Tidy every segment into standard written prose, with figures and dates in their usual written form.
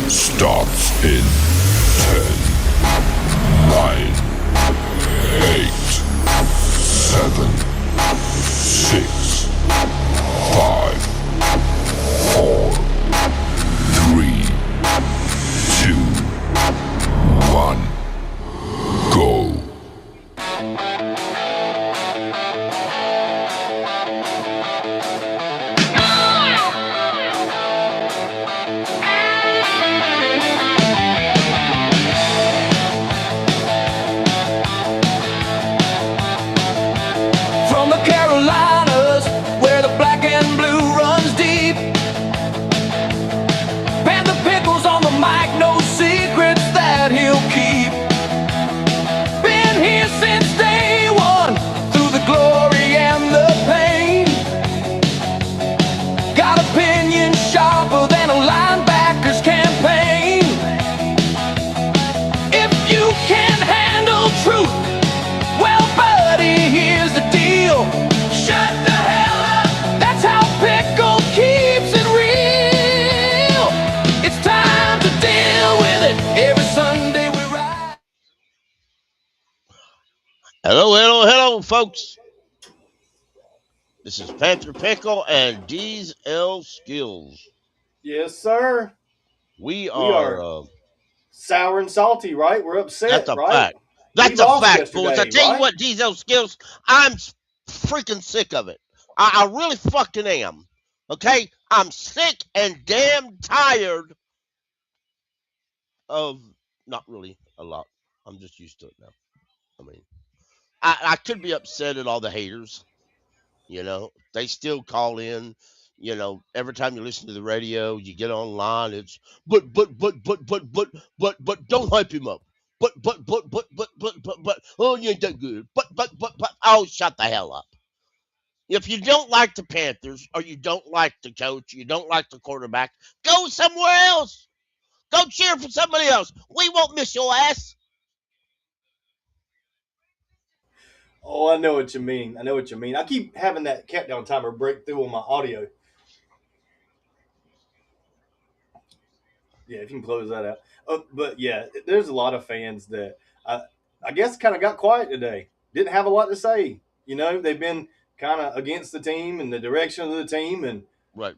starts in 10, 9, 8, 7, 6, 5, 4, 3, 2, 1, go. From the Carolinas, where the black and blue runs deep. Panther Pickle's on the mic, no secrets that he'll keep. Been here since day one, through the glory and the pain. Got opinions sharper than a linebacker's campaign. If you can't handle truth, well, buddy, here's the deal. Shut the hell up. That's how Pickle keeps it real. It's time to deal with it. Every Sunday we ride. Hello, folks. This is Panther Pickle and Deeze Skills. Yes, sir. We We are are. sour and salty, right? We're upset, That's a right? fact. We That's a lost fact, boys. I yesterday, tell you right? what, Deeze Skills, I'm freaking sick of it. I really fucking am. Okay? I'm sick and damn tired of not really a lot. I'm just used to it now. I mean, I could be upset at all the haters. You know, they still call in. You know, every time you listen to the radio, you get online. It's but don't hype him up. But oh, you ain't that good. But oh, shut the hell up. If you don't like the Panthers or you don't like the coach, you don't like the quarterback, go somewhere else. Go cheer for somebody else. We won't miss your ass. Oh, I know what you mean. I keep having that countdown timer break through on my audio. Yeah, if you can close that out. But yeah, there's a lot of fans that I guess kind of got quiet today. Didn't have a lot to say. You know, they've been kind of against the team and the direction of the team, and Right.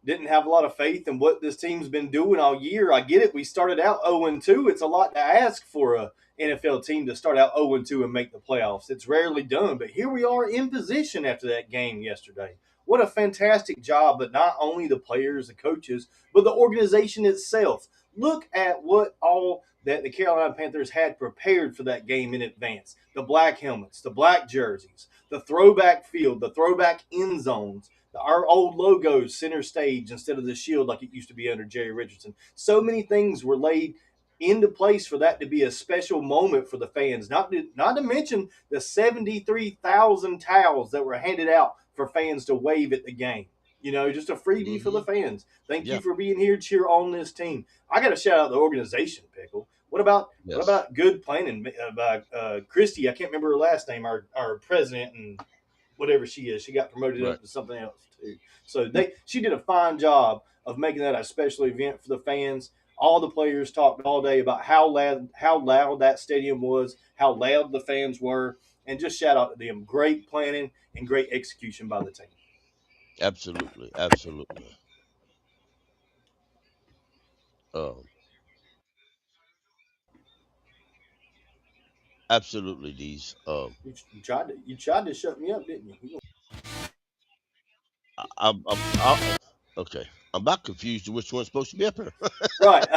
didn't have a lot of faith in what this team's been doing all year. I get it. We started out 0-2. It's a lot to ask for a NFL team to start out 0-2 and make the playoffs. It's rarely done, but here we are in position after that game yesterday. What a fantastic job, but not only the players, the coaches, but the organization itself. Look at what all that the Carolina Panthers had prepared for that game in advance. The black helmets, the black jerseys, the throwback field, the throwback end zones, our old logos center stage instead of the shield like it used to be under Jerry Richardson. So many things were laid into place for that to be a special moment for the fans. Not to mention the 73,000 towels that were handed out for fans to wave at the game. You know, just a freebie for the fans. Thank Yeah. you for being here to cheer on this team. I got to shout out the organization, Pickle. What about good planning by Christy? I can't remember her last name. Our president and whatever she is. She got promoted up to something else too. So she did a fine job of making that a special event for the fans. All the players talked all day about how loud that stadium was, how loud the fans were, and just shout out to them. Great planning and great execution by the team. Absolutely. Absolutely, Deeze. You tried to shut me up, didn't you? Okay. I'm about confused to which one's supposed to be up here. Right.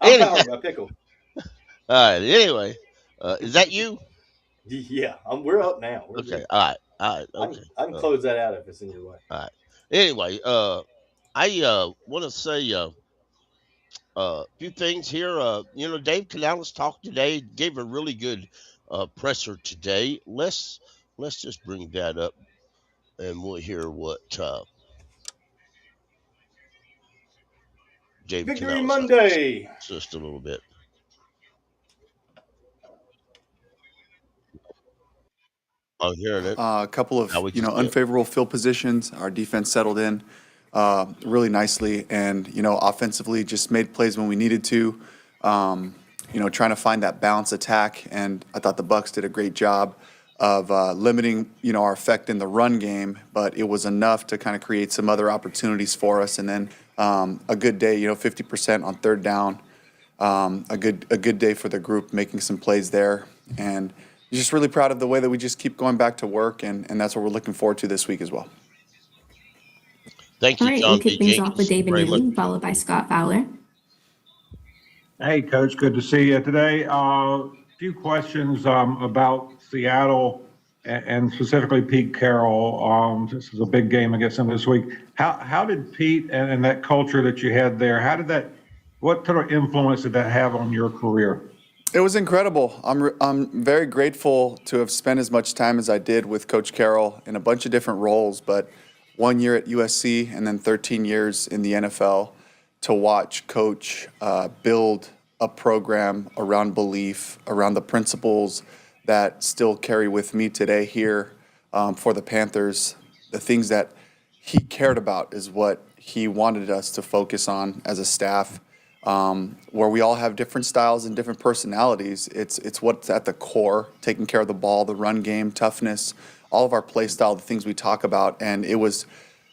I'm powered by Pickle. All right. Anyway, is that you? Yeah, we're up now. We're Okay. good. All right. Okay. I can close that out if it's in your way. All right. Anyway, I want to say a few things here. You know, Dave Canales talked today, gave a really good presser today. Let's just bring that up, and we'll hear what Dave Victory Canales Monday. has just a little bit. I'm hearing it. A couple of Now we can see it. unfavorable field positions. Our defense settled in. really nicely. And, offensively just made plays when we needed to, trying to find that balance attack. And I thought the Bucs did a great job of limiting, our effect in the run game, but it was enough to kind of create some other opportunities for us. And then a good day, 50% on third down, a good day for the group, making some plays there. And just really proud of the way that we just keep going back to work, and that's what we're looking forward to this week as well. Thank you, All right, John we'll B. kick things off with Jenkins. David Very much. Neely, followed by Scott Fowler. Hey, Coach, good to see you today. A few questions about Seattle and specifically Pete Carroll. This is a big game against them this week. How did Pete and that culture that you had there, what sort of influence did that have on your career? It was incredible. I'm very grateful to have spent as much time as I did with Coach Carroll in a bunch of different roles, but 1 year at USC and then 13 years in the NFL to watch Coach build a program around belief, around the principles that still carry with me today here for the Panthers. The things that he cared about is what he wanted us to focus on as a staff. Where we all have different styles and different personalities, it's what's at the core, taking care of the ball, the run game, toughness, all of our play style, the things we talk about. And it was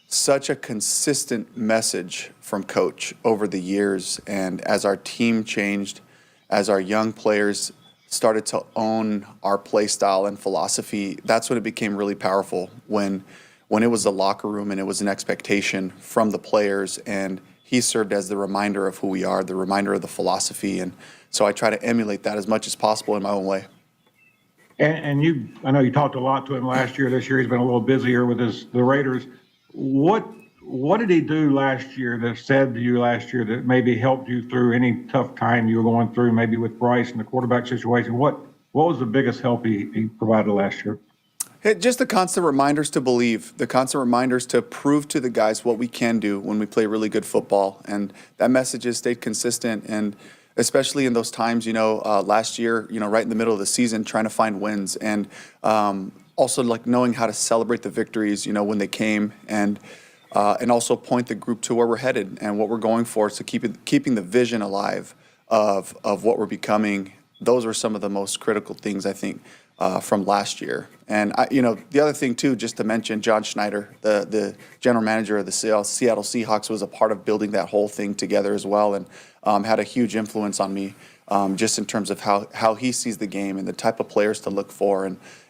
such a consistent message from Coach over the years. And as our team changed, as our young players started to own our play style and philosophy, that's when it became really powerful, when it was the locker room and it was an expectation from the players, and he served as the reminder of who we are, the reminder of the philosophy. And so I try to emulate that as much as possible in my own way. And I know you talked a lot to him last year. This year he's been a little busier with the Raiders. What did he do last year that said to you last year that maybe helped you through any tough time you were going through, maybe with Bryce and the quarterback situation? What was the biggest help he provided last year? Just the constant reminders to believe, the constant reminders to prove to the guys what we can do when we play really good football. And that message has stayed consistent. And especially in those times, last year, right in the middle of the season, trying to find wins, and also like knowing how to celebrate the victories, when they came, and also point the group to where we're headed and what we're going for. So keeping the vision alive of what we're becoming. Those were some of the most critical things, I think, from last year. And the other thing too, just to mention, John Schneider, the general manager of the Seattle Seahawks, was a part of building that whole thing together as well, and had a huge influence on me, just in terms of how he sees the game and the type of players to look for,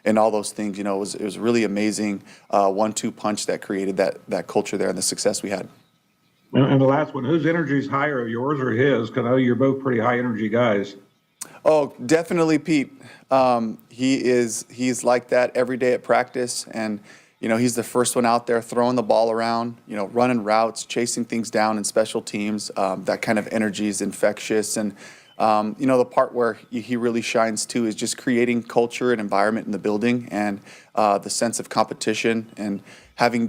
and all those things. It was really amazing 1-2 punch that created that culture there and the success we had. And the last one, whose energy is higher, yours or his? Because I know you're both pretty high energy guys. Oh, definitely Pete. He's like that every day at practice, and he's the first one out there throwing the ball around, running routes, chasing things down in special teams. That kind of energy is infectious, and the part where he really shines too is just creating culture and environment in the building, and the sense of competition, and having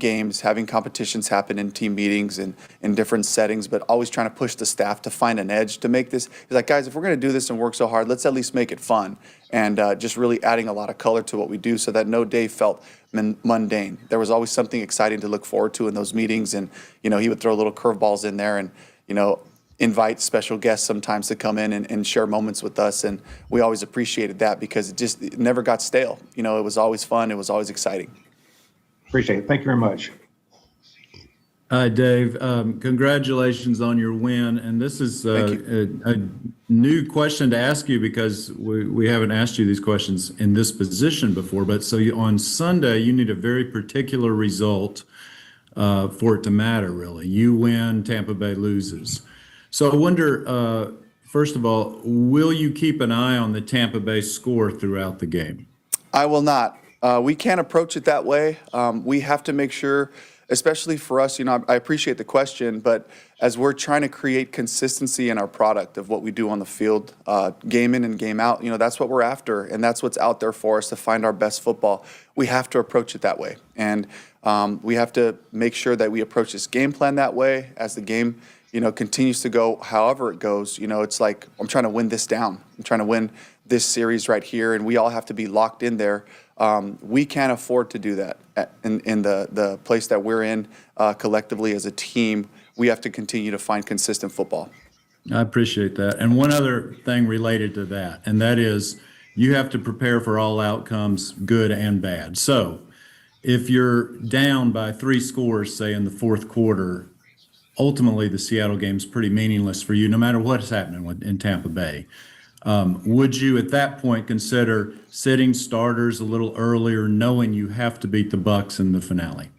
competitions happen in team meetings and in different settings, but always trying to push the staff to find an edge to make this. He's like, guys, if we're going to do this and work so hard, let's at least make it fun, and just really adding a lot of color to what we do so that no day felt mundane. There was always something exciting to look forward to in those meetings, and he would throw little curveballs in there, and invite special guests sometimes to come in and share moments with us, and we always appreciated that because it never got stale. It was always fun. It was always exciting. Appreciate it. Thank you very much. Hi, Dave. Congratulations on your win. And this is a new question to ask you because we haven't asked you these questions in this position before. But so on Sunday, you need a very particular result for it to matter, really. You win, Tampa Bay loses. So I wonder, first of all, will you keep an eye on the Tampa Bay score throughout the game? I will not. We can't approach it that way. We have to make sure, especially for us, I appreciate the question, but as we're trying to create consistency in our product of what we do on the field, game in and game out, that's what we're after, and that's what's out there for us to find our best football. We have to approach it that way, and we have to make sure that we approach this game plan that way as the game continues to go however it goes. It's like, I'm trying to win this down. I'm trying to win this series right here, and we all have to be locked in there We can't afford to do that in the place that we're in collectively as a team. We have to continue to find consistent football. I appreciate that. And one other thing related to that, and that is you have to prepare for all outcomes, good and bad. So if you're down by 3 scores, say in the fourth quarter, ultimately the Seattle game's pretty meaningless for you, no matter what's happening in Tampa Bay. Would you at that point consider sitting starters a little earlier, knowing you have to beat the Bucs in the finale?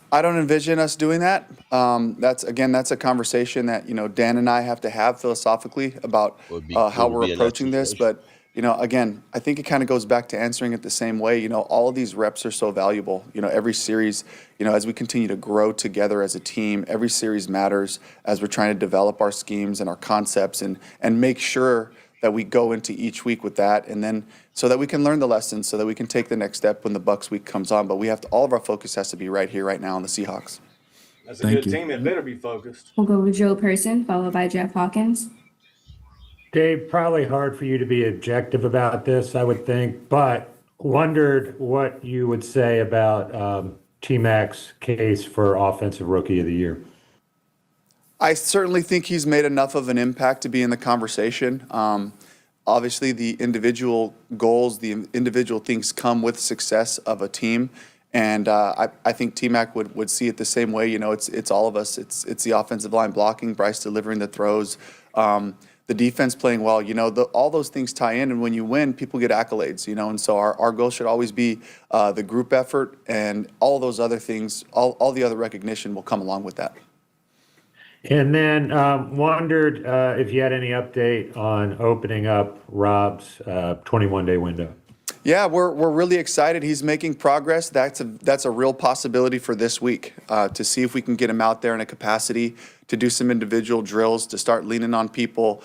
I don't envision us doing that. That's a conversation that Dan and I have to have philosophically about how we're approaching this. But again, I think it kind of goes back to answering it the same way. All of these reps are so valuable. Every series, as we continue to grow together as a team, every series matters as we're trying to develop our schemes and our concepts and make sure that we go into each week with that, and then so that we can learn the lessons, so that we can take the next step when the Bucs week comes on. But all of our focus has to be right here, right now on the Seahawks. That's a good team. It better be focused. We'll go with Joe Person, followed by Jeff Hawkins. Dave, probably hard for you to be objective about this, I would think, but wondered what you would say about T-Mac's case for Offensive Rookie of the Year. I certainly think he's made enough of an impact to be in the conversation. Obviously, the individual goals, the individual things come with success of a team. And I think T-Mac would see it the same way. It's all of us. It's the offensive line blocking, Bryce delivering the throws, the defense playing well. All those things tie in. And when you win, people get accolades, And so our goal should always be the group effort, and all those other things, all the other recognition will come along with that. And then wondered if you had any update on opening up Rob's 21-day window. Yeah, we're really excited. He's making progress. That's a real possibility for this week to see if we can get him out there in a capacity to do some individual drills, to start leaning on people.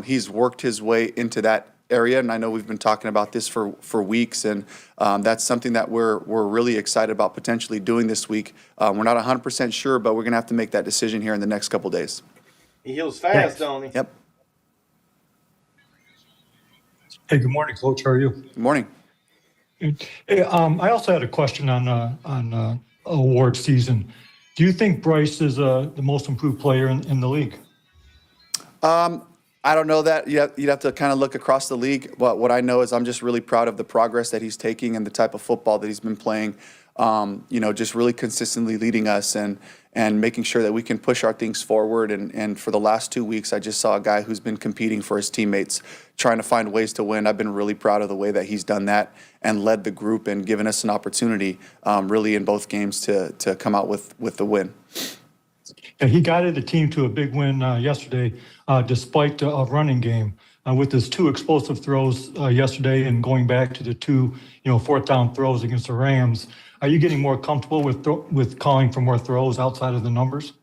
He's worked his way into that area, and I know we've been talking about this for weeks, and that's something that we're really excited about potentially doing this week. We're not 100% sure, but we're going to have to make that decision here in the next couple days. He heals fast, don't he? Yep. Hey, good morning, Coach. How are you? Good morning. Hey, I also had a question on award season. Do you think Bryce is the most improved player in the league? I don't know that. You'd have to kind of look across the league. But what I know is I'm just really proud of the progress that he's taking and the type of football that he's been playing. Just really consistently leading us and making sure that we can push our things forward. And for the last 2 weeks, I just saw a guy who's been competing for his teammates, trying to find ways to win. I've been really proud of the way that he's done that and led the group and given us an opportunity really in both games to come out with the win. Yeah, he guided the team to a big win yesterday, despite a running game, with his 2 explosive throws yesterday and going back to the 2, fourth down throws against the Rams. Are you getting more comfortable with calling for more throws outside of the numbers?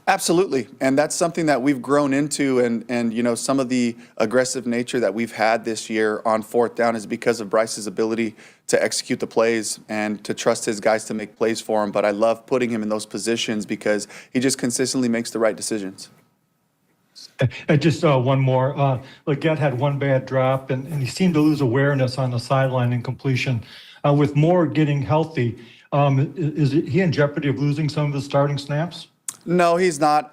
Absolutely, and that's something that we've grown into, and some of the aggressive nature that we've had this year on fourth down is because of Bryce's ability to execute the plays and to trust his guys to make plays for him. But I love putting him in those positions because he just consistently makes the right decisions. And just one more. Leggett had one bad drop, and he seemed to lose awareness on the sideline in completion. With Moore getting healthy, is he in jeopardy of losing some of his starting snaps? No, he's not.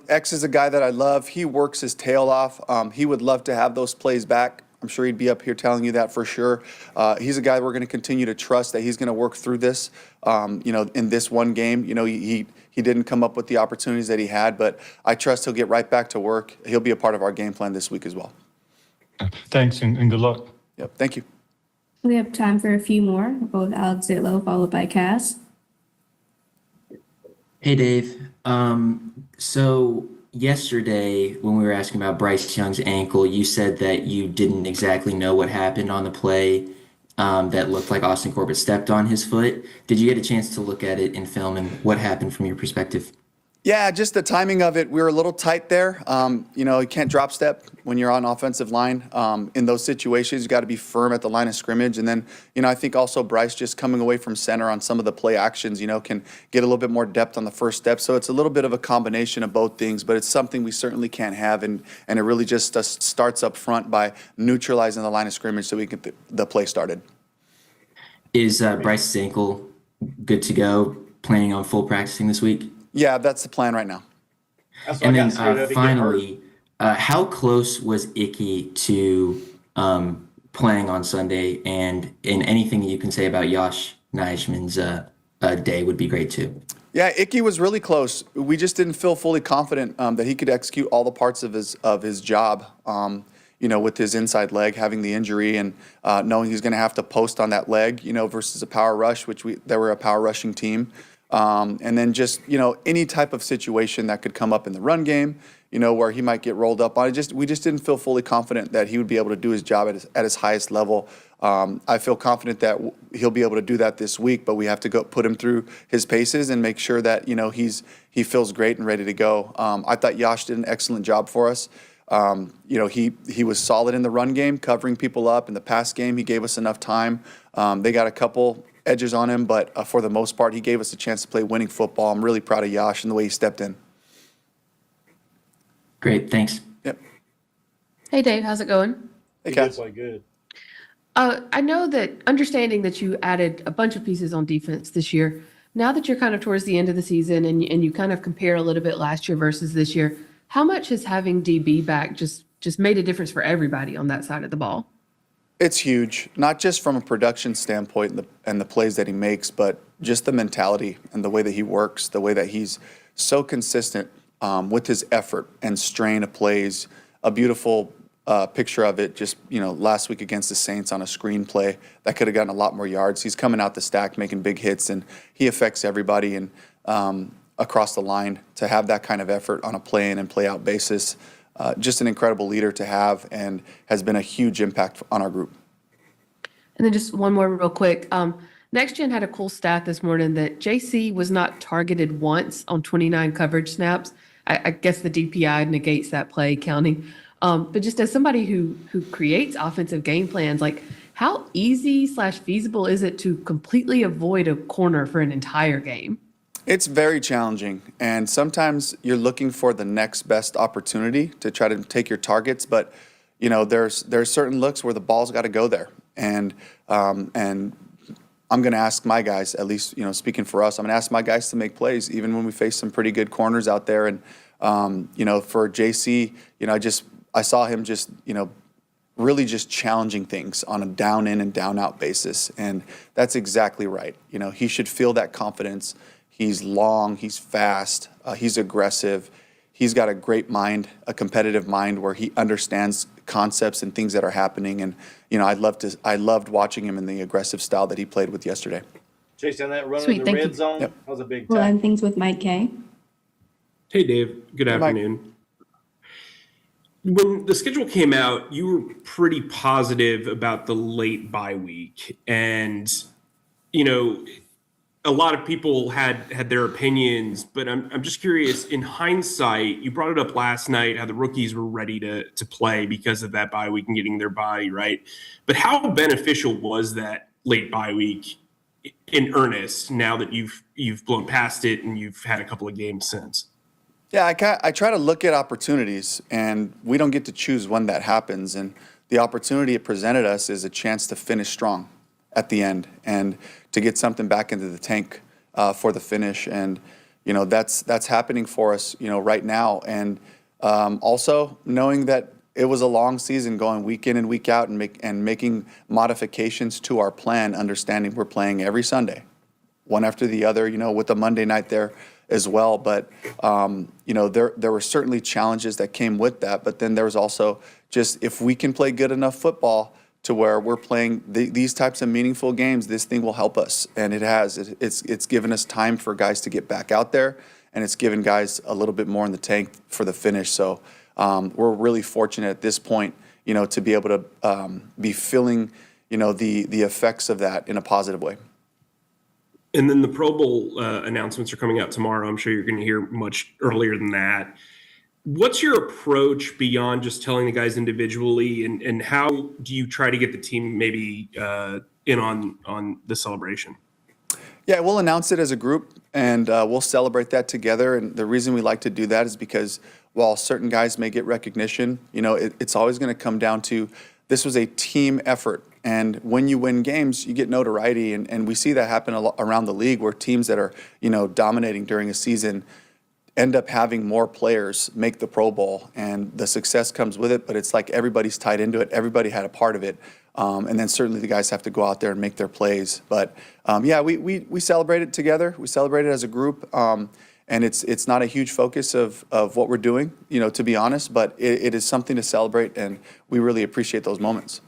X is a guy that I love. He works his tail off. He would love to have those plays back. I'm sure he'd be up here telling you that for sure. He's a guy we're going to continue to trust that he's going to work through this, in this one game. He didn't come up with the opportunities that he had, but I trust he'll get right back to work. He'll be a part of our game plan this week as well. Thanks, and good luck. Yep, thank you. We have time for a few more. We'll go with Alex Zitlow, followed by Cass. Hey, Dave. So yesterday when we were asking about Bryce Young's ankle, you said that you didn't exactly know what happened on the play that looked like Austin Corbett stepped on his foot. Did you get a chance to look at it in film, and what happened from your perspective? Yeah, just the timing of it. We were a little tight there. You can't drop step when you're on offensive line. In those situations, you got to be firm at the line of scrimmage. And then, I think also Bryce just coming away from center on some of the play actions, can get a little bit more depth on the first step. So it's a little bit of a combination of both things, but it's something we certainly can't have. And it really just starts up front by neutralizing the line of scrimmage so we can get the play started. Is Bryce's ankle good to go? Planning on full practicing this week? Yeah, that's the plan right now. That's what And I then got scared of. He get hurt. finally, how close was Icky to playing on Sunday? And anything you can say about Josh Nijman's day would be great too. Yeah, Icky was really close. We just didn't feel fully confident that he could execute all the parts of his job. With his inside leg having the injury and knowing he's going to have to post on that leg, versus a power rush, they were a power rushing team. And then just, any type of situation that could come up in the run game, where he might get rolled up on it. We just didn't feel fully confident that he would be able to do his job at his highest level. I feel confident that he'll be able to do that this week, but we have to go put him through his paces and make sure that, he feels great and ready to go. I thought Josh did an excellent job for us. He was solid in the run game, covering people up. In the pass game, he gave us enough time. They got a couple edges on him, but for the most part, he gave us a chance to play winning football. I'm really proud of Josh and the way he stepped in. Great, thanks. Yep. Hey, Dave, how's it going? Hey, He did Cass. play good. I know that understanding that you added a bunch of pieces on defense this year, now that you're kind of towards the end of the season and you kind of compare a little bit last year versus this year, how much has having DB back just made a difference for everybody on that side of the ball? It's huge, not just from a production standpoint and the plays that he makes, but just the mentality and the way that he works, the way that he's so consistent with his effort and strain of plays. A beautiful picture of it just, last week against the Saints on a screen play that could have gotten a lot more yards. He's coming out the stack, making big hits, and he affects everybody and across the line. To have that kind of effort on a play in and play out basis, just an incredible leader to have, and has been a huge impact on our group. And then just one more real quick. Next Gen had a cool stat this morning that JC was not targeted once on 29 coverage snaps. I guess the DPI negates that play counting. But just as somebody who creates offensive game plans, like how easy/feasible is it to completely avoid a corner for an entire game? It's very challenging, and sometimes you're looking for the next best opportunity to try to take your targets, but there's certain looks where the ball's got to go there, and I'm going to ask my guys, at least speaking for us, I'm going to ask my guys to make plays even when we face some pretty good corners out there. And for JC, I saw him just really just challenging things on a down in and down out basis, and that's exactly right. He should feel that confidence. He's long, he's fast, he's aggressive. He's got a great mind, a competitive mind where he understands concepts and things that are happening. And, I loved watching him in the aggressive style that he played with yesterday. Chase down that run Sweet, in the thank red you. zone. Yep. That was a big We'll time. end things with Mike K. Hey, Dave. Good Hey, Mike. afternoon. When the schedule came out, you were pretty positive about the late bye week. And, a lot of people had their opinions, but I'm just curious, in hindsight, you brought it up last night, how the rookies were ready to play because of that bye week and getting their body right. But how beneficial was that late bye week in earnest now that you've blown past it and you've had a couple of games since? Yeah, I try to look at opportunities, and we don't get to choose when that happens. And the opportunity it presented us is a chance to finish strong at the end and to get something back into the tank for the finish. And, that's happening for us, right now. And also knowing that it was a long season going week in and week out and making modifications to our plan, understanding we're playing every Sunday, one after the other, with the Monday night there as well. But, there were certainly challenges that came with that. But then there was also just, if we can play good enough football to where we're playing these types of meaningful games, this thing will help us. And it has. It's given us time for guys to get back out there, and it's given guys a little bit more in the tank for the finish. So we're really fortunate at this point, to be able to be feeling, the effects of that in a positive way. And then the Pro Bowl announcements are coming out tomorrow. I'm sure you're going to hear much earlier than that. What's your approach beyond just telling the guys individually, and how do you try to get the team maybe in on the celebration? Yeah, we'll announce it as a group, and we'll celebrate that together. And the reason we like to do that is because while certain guys may get recognition, it's always going to come down to this was a team effort, And when you win games, you get notoriety. And we see that happen a lot around the league where teams that are, dominating during a season end up having more players make the Pro Bowl, and the success comes with it, but it's like everybody's tied into it. Everybody had a part of it. And then certainly the guys have to go out there and make their plays. But we celebrate it together. We celebrate it as a group. And it's not a huge focus of what we're doing, to be honest, but it is something to celebrate, and we really appreciate those moments.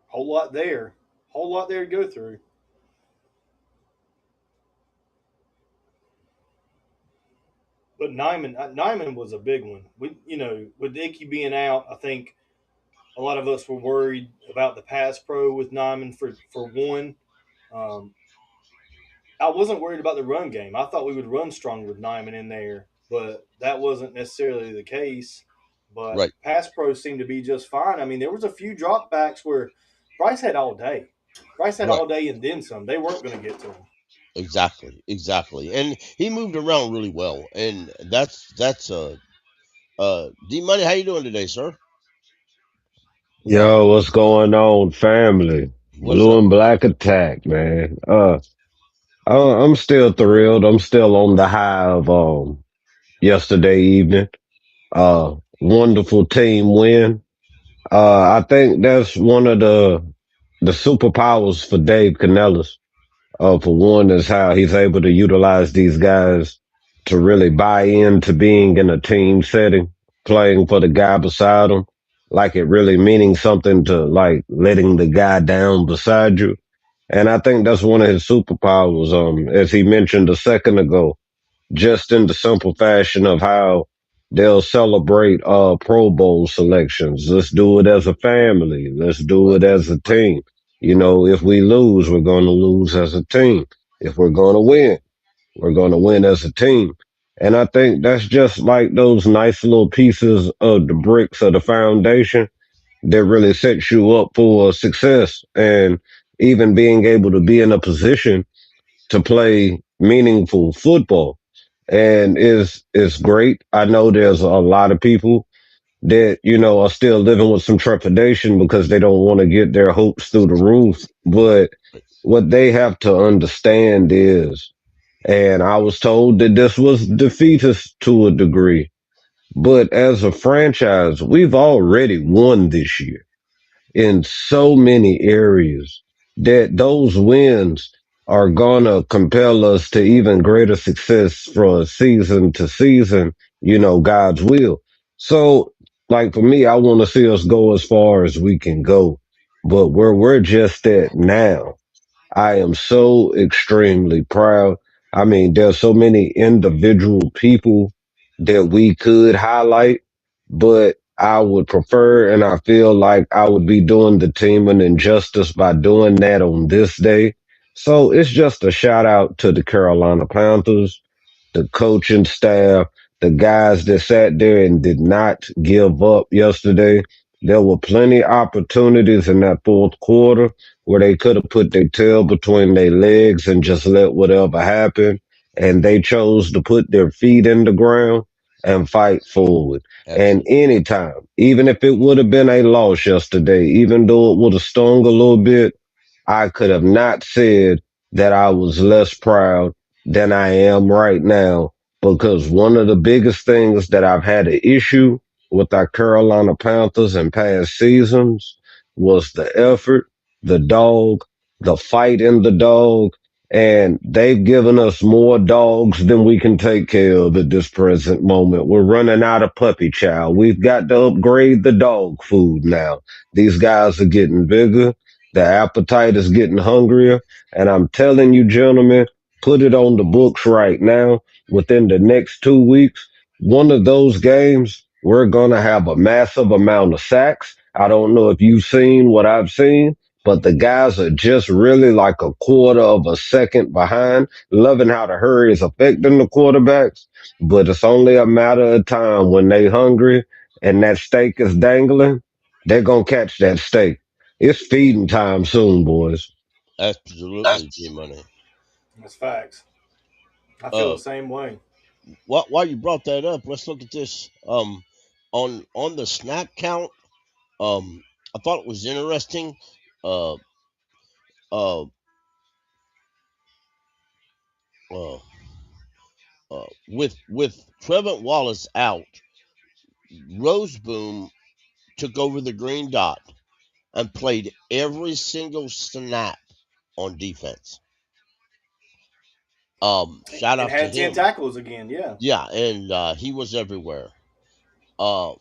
Whole lot there to go through. But Nyman was a big one. With Icky being out, I think a lot of us were worried about the pass pro with Nyman for one. I wasn't worried about the run game. I thought we would run strong with Nyman in there, but that wasn't necessarily the case. But Right. pass pro seemed to be just fine. I mean, there was a few dropbacks where Bryce had all day. Bryce had Right. all day and then some. They weren't going to get to him. Exactly. And he moved around really well. And that's Dee Money, how you doing today, sir? Yo, what's going on, family? What's Blue up? and Black attack, man. I'm still thrilled. I'm still on the high of yesterday evening. Wonderful team win. I think that's one of the superpowers for Dave Canellis. For one, is how he's able to utilize these guys to really buy into being in a team setting, playing for the guy beside them, like it really meaning something to like letting the guy down beside you. And I think that's one of his superpowers. As he mentioned a second ago, just in the simple fashion of how they'll celebrate Pro Bowl selections. Let's do it as a family. Let's do it as a team. If we lose, we're going to lose as a team. If we're going to win, we're going to win as a team. And I think that's just like those nice little pieces of the bricks of the foundation that really sets you up for success, and even being able to be in a position to play meaningful football. And is great. I know there's a lot of people that, are still living with some trepidation because they don't want to get their hopes through the roof. But what they have to understand is, and I was told that this was defeatist to a degree, but as a franchise, we've already won this year in so many areas that those wins are gonna compel us to even greater success from season to season, God's will. So, like for me, I want to see us go as far as we can go. But where we're just at now, I am so extremely proud. I mean, there's so many individual people that we could highlight, but I would prefer, and I feel like I would be doing the team an injustice by doing that on this day. So it's just a shout out to the Carolina Panthers, the coaching staff, the guys that sat there and did not give up yesterday. There were plenty opportunities in that fourth quarter where they could have put their tail between their legs and just let whatever happen. And they chose to put their feet in the ground and fight forward. And anytime, even if it would have been a loss yesterday, even though it would have stung a little bit, I could have not said that I was less proud than I am right now, because one of the biggest things that I've had an issue with our Carolina Panthers in past seasons was the effort, the dog, the fight in the dog, and they've given us more dogs than we can take care of at this present moment. We're running out of puppy chow. We've got to upgrade the dog food now. These guys are getting bigger. The appetite is getting hungrier. And I'm telling you, gentlemen, put it on the books right now. Within the next 2 weeks, one of those games, we're going to have a massive amount of sacks. I don't know if you've seen what I've seen, but the guys are just really like a quarter of a second behind, loving how the hurry is affecting the quarterbacks. But it's only a matter of time when they hungry and that steak is dangling, they're going to catch that steak. It's feeding time soon, boys. Absolutely, Dee Money. That's facts. I feel the same way. while you brought that up, let's look at this. On the snap count, I thought it was interesting. Uh, uh, uh, with Trevor Wallace out, Roseboom took over the green dot and played every single snap on defense. Shout And out to had 10 him. tackles again, yeah. Yeah, and he was everywhere. Uh,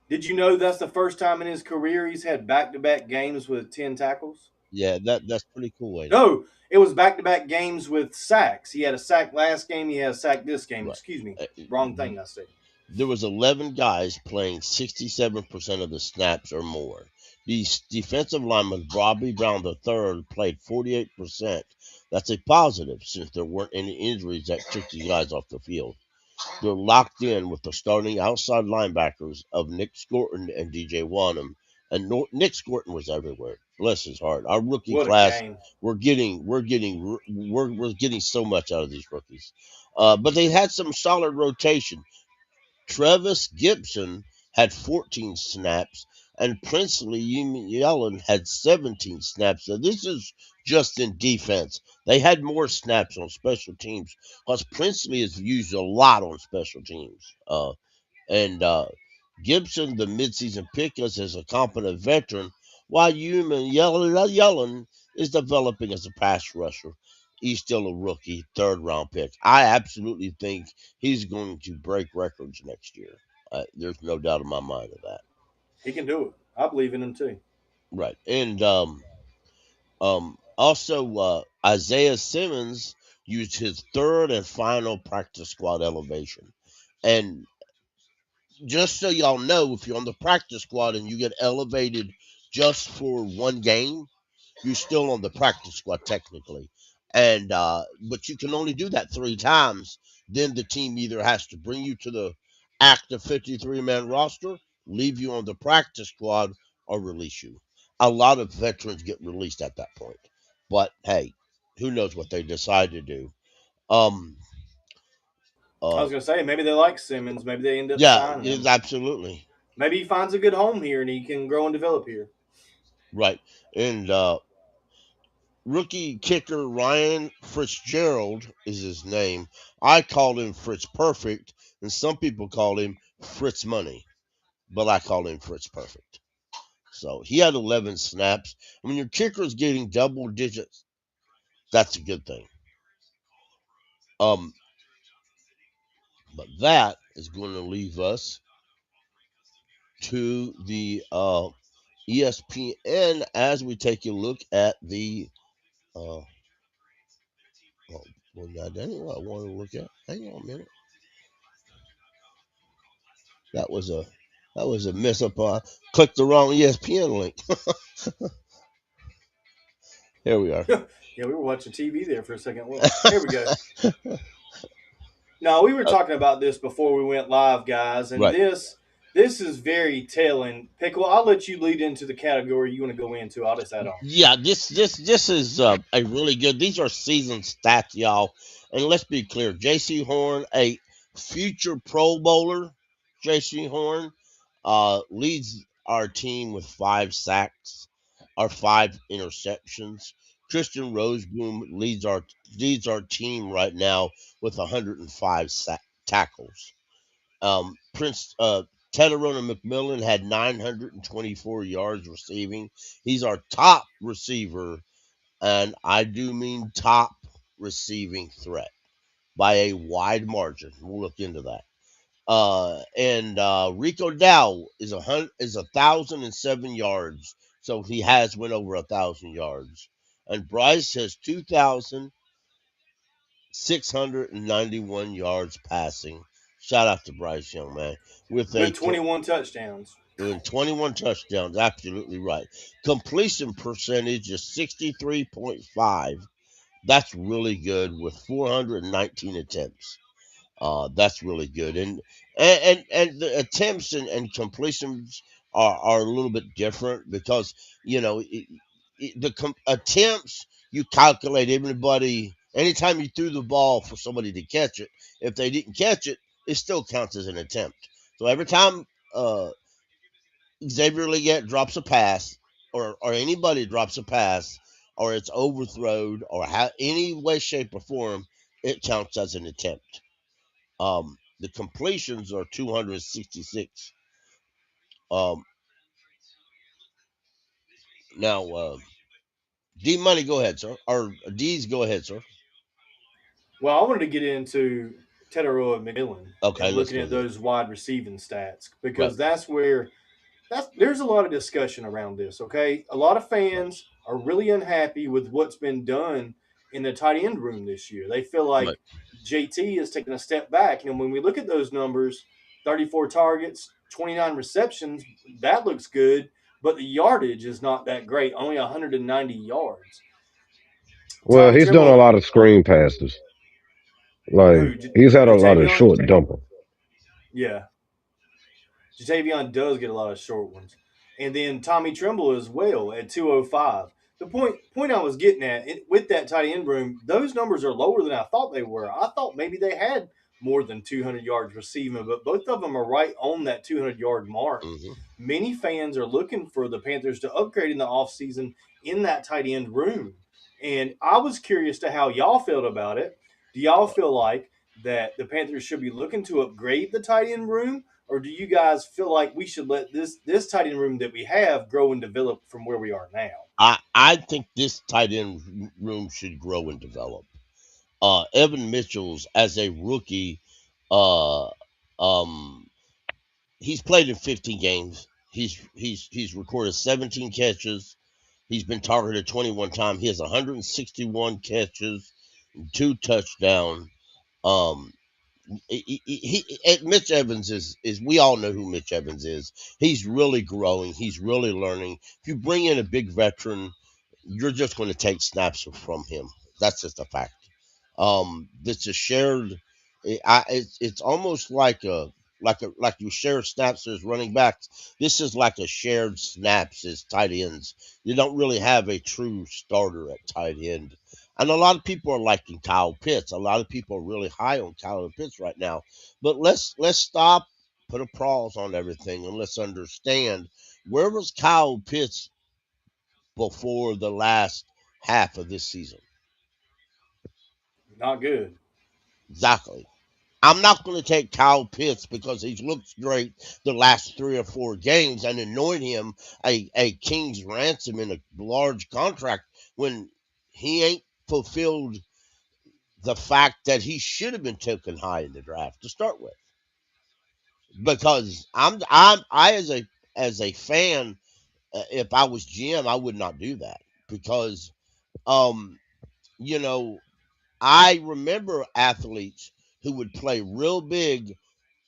Did you know that's the first time in his career he's had back-to-back games with 10 tackles? yeah, that's pretty cool, ain't it? No, it was back-to-back games with sacks. He had a sack last game. He had a sack this game. Right. Excuse me. Wrong thing I said. There was 11 guys playing 67% of the snaps or more. These defensive linemen, Bobby Brown III, played 48%. That's a positive since there weren't any injuries that took these guys off the field. They're locked in with the starting outside linebackers of Nick Scorton and DJ Wanham. And Nick Scorton was everywhere. Bless his heart. Our rookie What a class, game. we're getting so much out of these rookies. But they had some solid rotation. Travis Gibson had 14 snaps, and Princely Yellen had 17 snaps. So this is just in defense. They had more snaps on special teams because Princely is used a lot on special teams. And Gibson, the midseason pick, us as a competent veteran, while Yellen is developing as a pass rusher. He's still a rookie, third round pick. I absolutely think he's going to break records next year. There's no doubt in my mind of that. He can do it. I believe in him too. Right. And also Isaiah Simmons used his third and final practice squad elevation. And just so y'all know, if you're on the practice squad and you get elevated just for one game, you're still on the practice squad technically. And but you can only do that 3 times. Then the team either has to bring you to the active 53-man roster, leave you on the practice squad, or release you. A lot of veterans get released at that point. But hey, who knows what they decide to do. Um I was going to say, maybe they like Simmons. Maybe they end up yeah, signing him. absolutely. Maybe he finds a good home here and he can grow and develop here. Right. And rookie kicker Ryan Fitzgerald is his name. I called him Fritz Perfect, and some people call him Fritz Money, but I call him Fritz Perfect. So he had 11 snaps. When your kicker is getting double digits, that's a good thing. But that is going to leave us to the ESPN as we take a look at the. Well, that ain't what I want to look at. Hang on a minute. That was a mess up. Clicked the wrong ESPN link. Here we are. Yeah, we were watching TV there for a second. Well, here we go. No, we were talking about this before we went live, guys, and Right. this is very telling. Pickle, I'll let you lead into the category you want to go into. I'll just add on. Yeah, this is a really good. These are season stats, y'all. And let's be clear, J.C. Horn, a future Pro Bowler, J.C. Horn, leads our team with 5 sacks or 5 interceptions. Christian Roseboom leads our team right now with 105 tackles. Tedderona McMillan had 924 yards receiving. He's our top receiver, and I do mean top receiving threat by a wide margin. We'll look into that. And Rico Dow is 1,007 yards, so he has went over 1,000 yards. And Bryce has 2,691 yards passing. Shout out to Bryce, young man, with 21 touchdowns. Doing 21 touchdowns, absolutely right. Completion percentage is 63.5. That's really good with 419 attempts. That's really good, and the attempts and completions are a little bit different because the attempts you calculate everybody Anytime you threw the ball for somebody to catch it, if they didn't catch it, it still counts as an attempt. So every time Xavier Legette drops a pass, or anybody drops a pass, or it's overthrown, or any way, shape, or form, it counts as an attempt. The completions are 266. Now, Dee Money, go ahead, sir. Or Deeze, go ahead, sir. Well, I wanted to get into Teteroa McMillan Okay, and let's looking go at there. those wide receiving stats because Right. that's where there's a lot of discussion around this. Okay, a lot of fans are really unhappy with what's been done in the tight end room this year. They feel Right. like JT is taking a step back. You know, when we look at those numbers, 34 targets, 29 receptions, that looks good, but the yardage is not that great, only 190 yards. Well, Tommy he's done a Tremble, lot of screen passes. Like who he's had a lot of Jatavion? short dumper. Yeah, Jatavion does get a lot of short ones. And then Tommy Tremble as well at 205. The point I was getting at with that tight end room, those numbers are lower than I thought they were. I thought maybe they had more than 200 yards receiving, but both of them are right on that 200-yard mark. Mm-hmm. Many fans are looking for the Panthers to upgrade in the offseason in that tight end room. And I was curious to how y'all felt about it. Do y'all feel like that the Panthers should be looking to upgrade the tight end room, or do you guys feel like we should let this tight end room that we have grow and develop from where we are now? I think this tight end room should grow and develop. Evan Mitchell's as a rookie, uh, um, he's played in 15 games. He's recorded 17 catches. He's been targeted 21 times. He has 161 catches, 2 touchdowns. Um, Mitch Evans is we all know who Mitch Evans is. He's really growing. He's really learning. If you bring in a big veteran, you're just going to take snaps from him. That's just a fact. It's a shared. It's almost like like you share snaps as running backs. This is like a shared snaps as tight ends. You don't really have a true starter at tight end. And a lot of people are liking Kyle Pitts. A lot of people are really high on Kyle Pitts right now. But let's stop, put a pause on everything, and let's understand where was Kyle Pitts before the last half of this season. Not good. Exactly. I'm not going to take Kyle Pitts because he's looked great the last 3 or 4 games and anoint him a king's ransom in a large contract when he ain't fulfilled the fact that he should have been taken high in the draft to start with. Because I as a fan, if I was GM, I would not do that because you know, I remember athletes who would play real big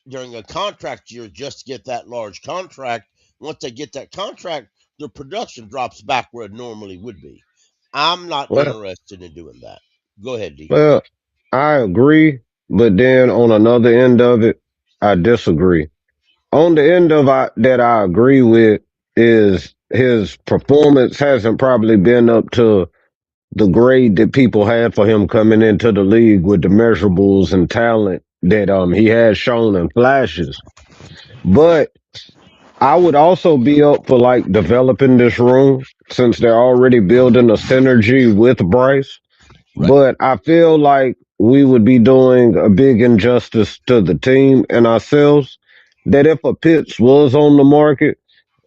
during a contract year just to get that large contract. Once they get that contract, their production drops back where it normally would be. I'm not Well, interested in doing that. Go ahead, D. well, I agree, but then on another end of it, I disagree. On the end of that I agree with is his performance hasn't probably been up to the grade that people had for him coming into the league with the measurables and talent that he has shown in flashes. But I would also be up for like developing this room since they're already building a synergy with Bryce. Right. But I feel like we would be doing a big injustice to the team and ourselves that if a Pitts was on the market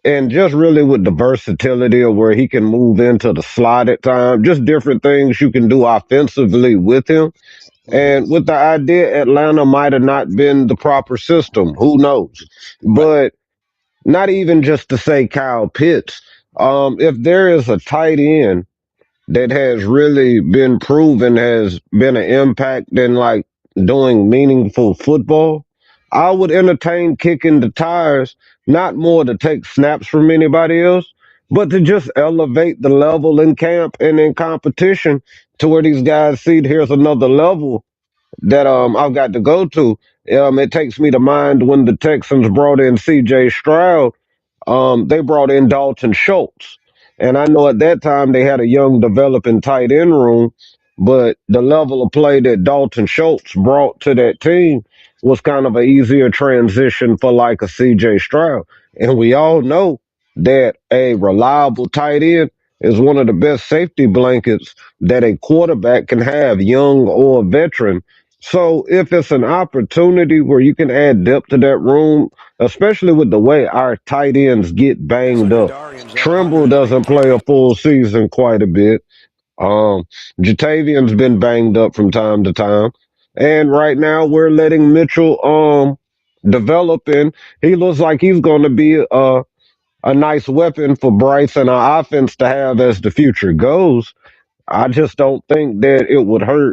and just really with the versatility of where he can move into the slot at time, just different things you can do offensively with him. Mm-hmm. And with the idea Atlanta might have not been the proper system, who knows? Right. But not even just to say Kyle Pitts. If there is a tight end that has really been proven has been an impact in like doing meaningful football, I would entertain kicking the tires, not more to take snaps from anybody else, but to just elevate the level in camp and in competition to where these guys see here's another level that I've got to go to. It takes me to mind when the Texans brought in CJ Stroud, they brought in Dalton Schultz. And I know at that time they had a young developing tight end room, but the level of play that Dalton Schultz brought to that team was kind of an easier transition for like a CJ Stroud. And we all know that a reliable tight end is one of the best safety blankets that a quarterback can have, young or veteran. So if it's an opportunity where you can add depth to that room, especially with the way our tight ends get banged up, Trimble doesn't play a full season quite a bit. Um, Jatavian's been banged up from time to time, and right now we're letting Mitchell develop, and he looks like he's going to be a nice weapon for Bryce and our offense to have as the future goes. I just don't think that it would hurt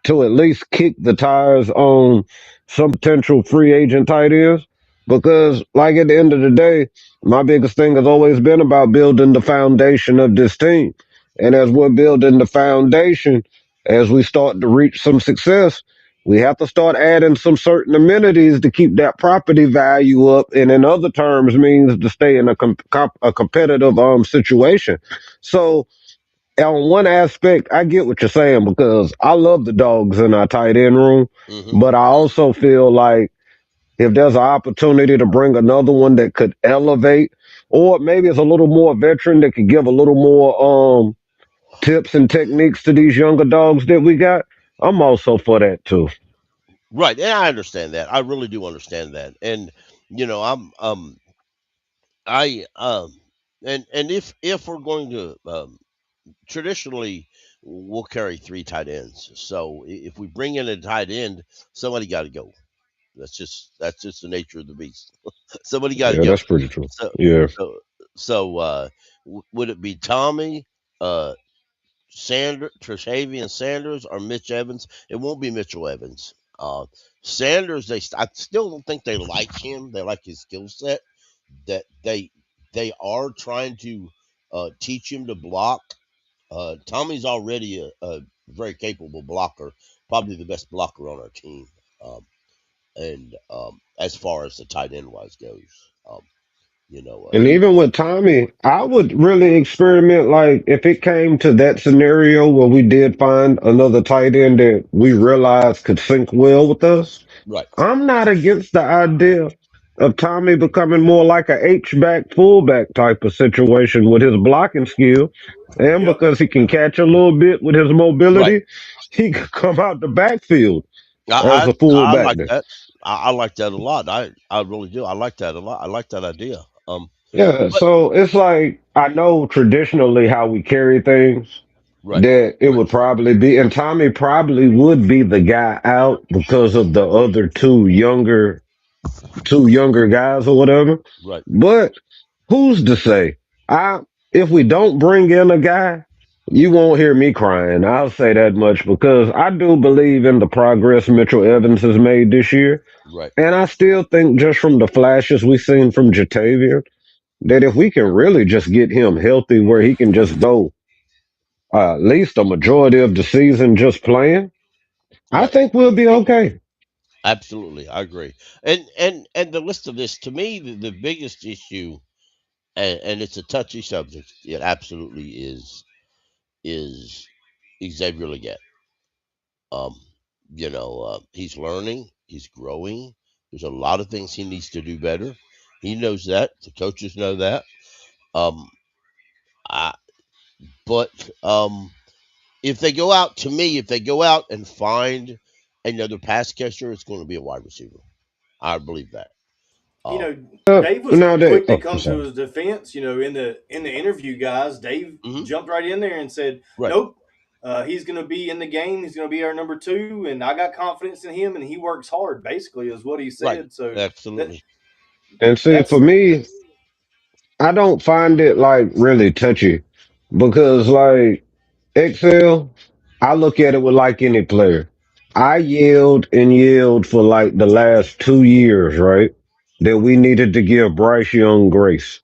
to at least kick the tires on some potential free agent tight ends. Because, like, at the end of the day, my biggest thing has always been about building the foundation of this team. And as we're building the foundation, as we start to reach some success, we have to start adding some certain amenities to keep that property value up. And in other terms, means to stay in a competitive situation. So, on one aspect, I get what you're saying because I love the dogs in our tight end room, but I also feel like if there's an opportunity to bring another one that could elevate, or maybe it's a little more veteran that could give a little more tips and techniques to these younger dogs that we got, I'm also for that too. Right, and I understand that. I really do understand that. And I'm I and if we're going to traditionally we'll carry three tight ends. So if we bring in a tight end, somebody got to go. That's just the nature of the beast. Somebody got to Yeah, go. that's pretty true. So Yeah. so would it be Tommy, Tresavian Sanders, or Mitch Evans? It won't be Mitchell Evans. Sanders, I still don't think they like him. They like his skill set. That they are trying to teach him to block. Tommy's already a very capable blocker, probably the best blocker on our team. And as far as the tight end wise goes, And he even with Tommy, I would really experiment like if it came to that scenario where we did find another tight end that we realized could sync well with us. right, I'm not against the idea of Tommy becoming more like a H-back, fullback type of situation with his blocking skill. And Yep. because he can catch a little bit with his right. mobility, he could come out the backfield as I a I, I fullback like there. that. I like that a lot. I really do. I like that a lot. I like that idea. Yeah, But so it's like I know traditionally how we carry things right, that it would probably be, and Tommy probably would be the guy out because of the other two younger guys or whatever. right, But who's to say? I If we don't bring in a guy, you won't hear me crying. I'll say that much because I do believe in the progress Mitchell Evans has made this year. right, And I still think just from the flashes we've seen from Jatavian, that if we can really just get him healthy where he can just go at least a majority of the season just playing, I right. think we'll be okay. Absolutely, I agree. And the list of this to me, the biggest issue, and it's a touchy subject. It absolutely is Xavier Leggett. Um, he's learning, he's growing. There's a lot of things he needs to do better. He knows that. The coaches know that. Um, I, but if they go out, to me, if they go out and find another pass catcher, it's going to be a wide receiver. I believe that. You Um, know, Dave was Nowadays, quick to I'm come to sorry. his defense. In the interview, guys, Dave mhm, jumped right in there and said, right, "Nope, he's going to be in the game. He's going to be our number two, and I got confidence in him, and he works hard." Basically, is what he right, said. So that absolutely, And see, for that's me, I don't find it like really touchy because like Excel, I look at it with like any player. I yelled and yelled for like the last 2 years, right? That we needed to give Bryce Young grace.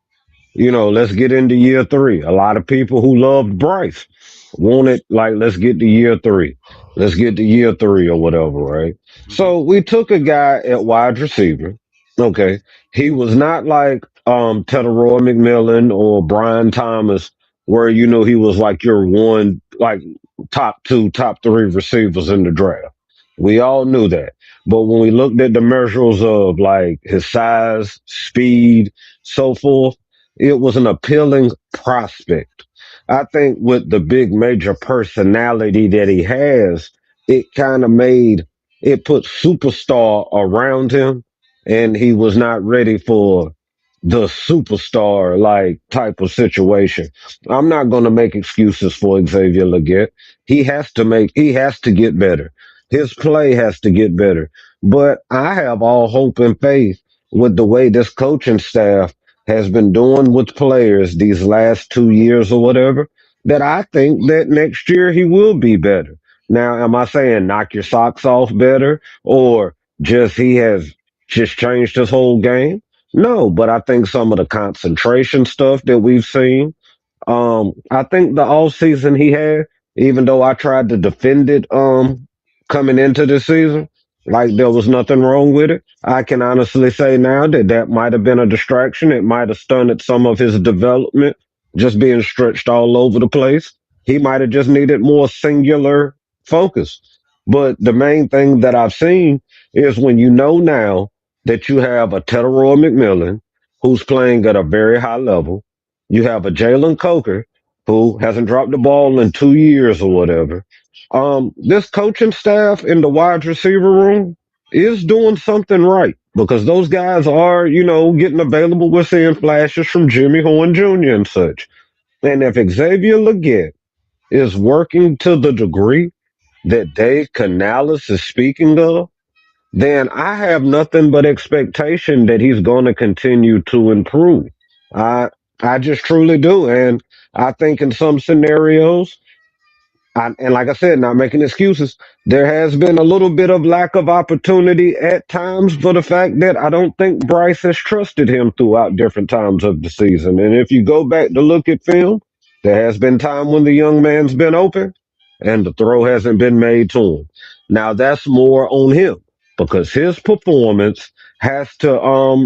Let's get into year three. A lot of people who loved Bryce wanted, like, let's get to year three. Let's get to year three or whatever, right? hmm So we took a guy at wide receiver. Okay. He was not like Teteroy McMillan or Brian Thomas, where he was like your one, like top two, top three receivers in the draft. We all knew that. But when we looked at the measures of like his size, speed, so forth, it was an appealing prospect. I think with the big major personality that he has, it kind of made it put superstar around him, and he was not ready for the superstar like type of situation. I'm not going to make excuses for Xavier Leggett. He has to get better. His play has to get better. But I have all hope and faith with the way this coaching staff has been doing with players these last 2 years or whatever, that I think that next year he will be better. Now, am I saying knock your socks off better, or just he has just changed his whole game? No, but I think some of the concentration stuff that we've seen, I think the off season he had, even though I tried to defend it, coming into the season, like there was nothing wrong with it. I can honestly say now that that might have been a distraction. It might have stunted some of his development, just being stretched all over the place. He might have just needed more singular focus. But the main thing that I've seen is when you know now that you have a Tedoroy McMillan who's playing at a very high level, you have a Jalen Coker who hasn't dropped the ball in 2 years or whatever. This coaching staff in the wide receiver room is doing something right because those guys are, getting available. We're seeing flashes from Jimmy Horn Jr. and such. And if Xavier Leggett is working to the degree that Dave Canales is speaking of, then I have nothing but expectation that he's going to continue to improve. I I just truly do, and I think in some scenarios, and like I said, not making excuses, there has been a little bit of lack of opportunity at times for the fact that I don't think Bryce has trusted him throughout different times of the season. And if you go back to look at film, there has been time when the young man's been open and the throw hasn't been made to him. Now that's more on him because his performance has to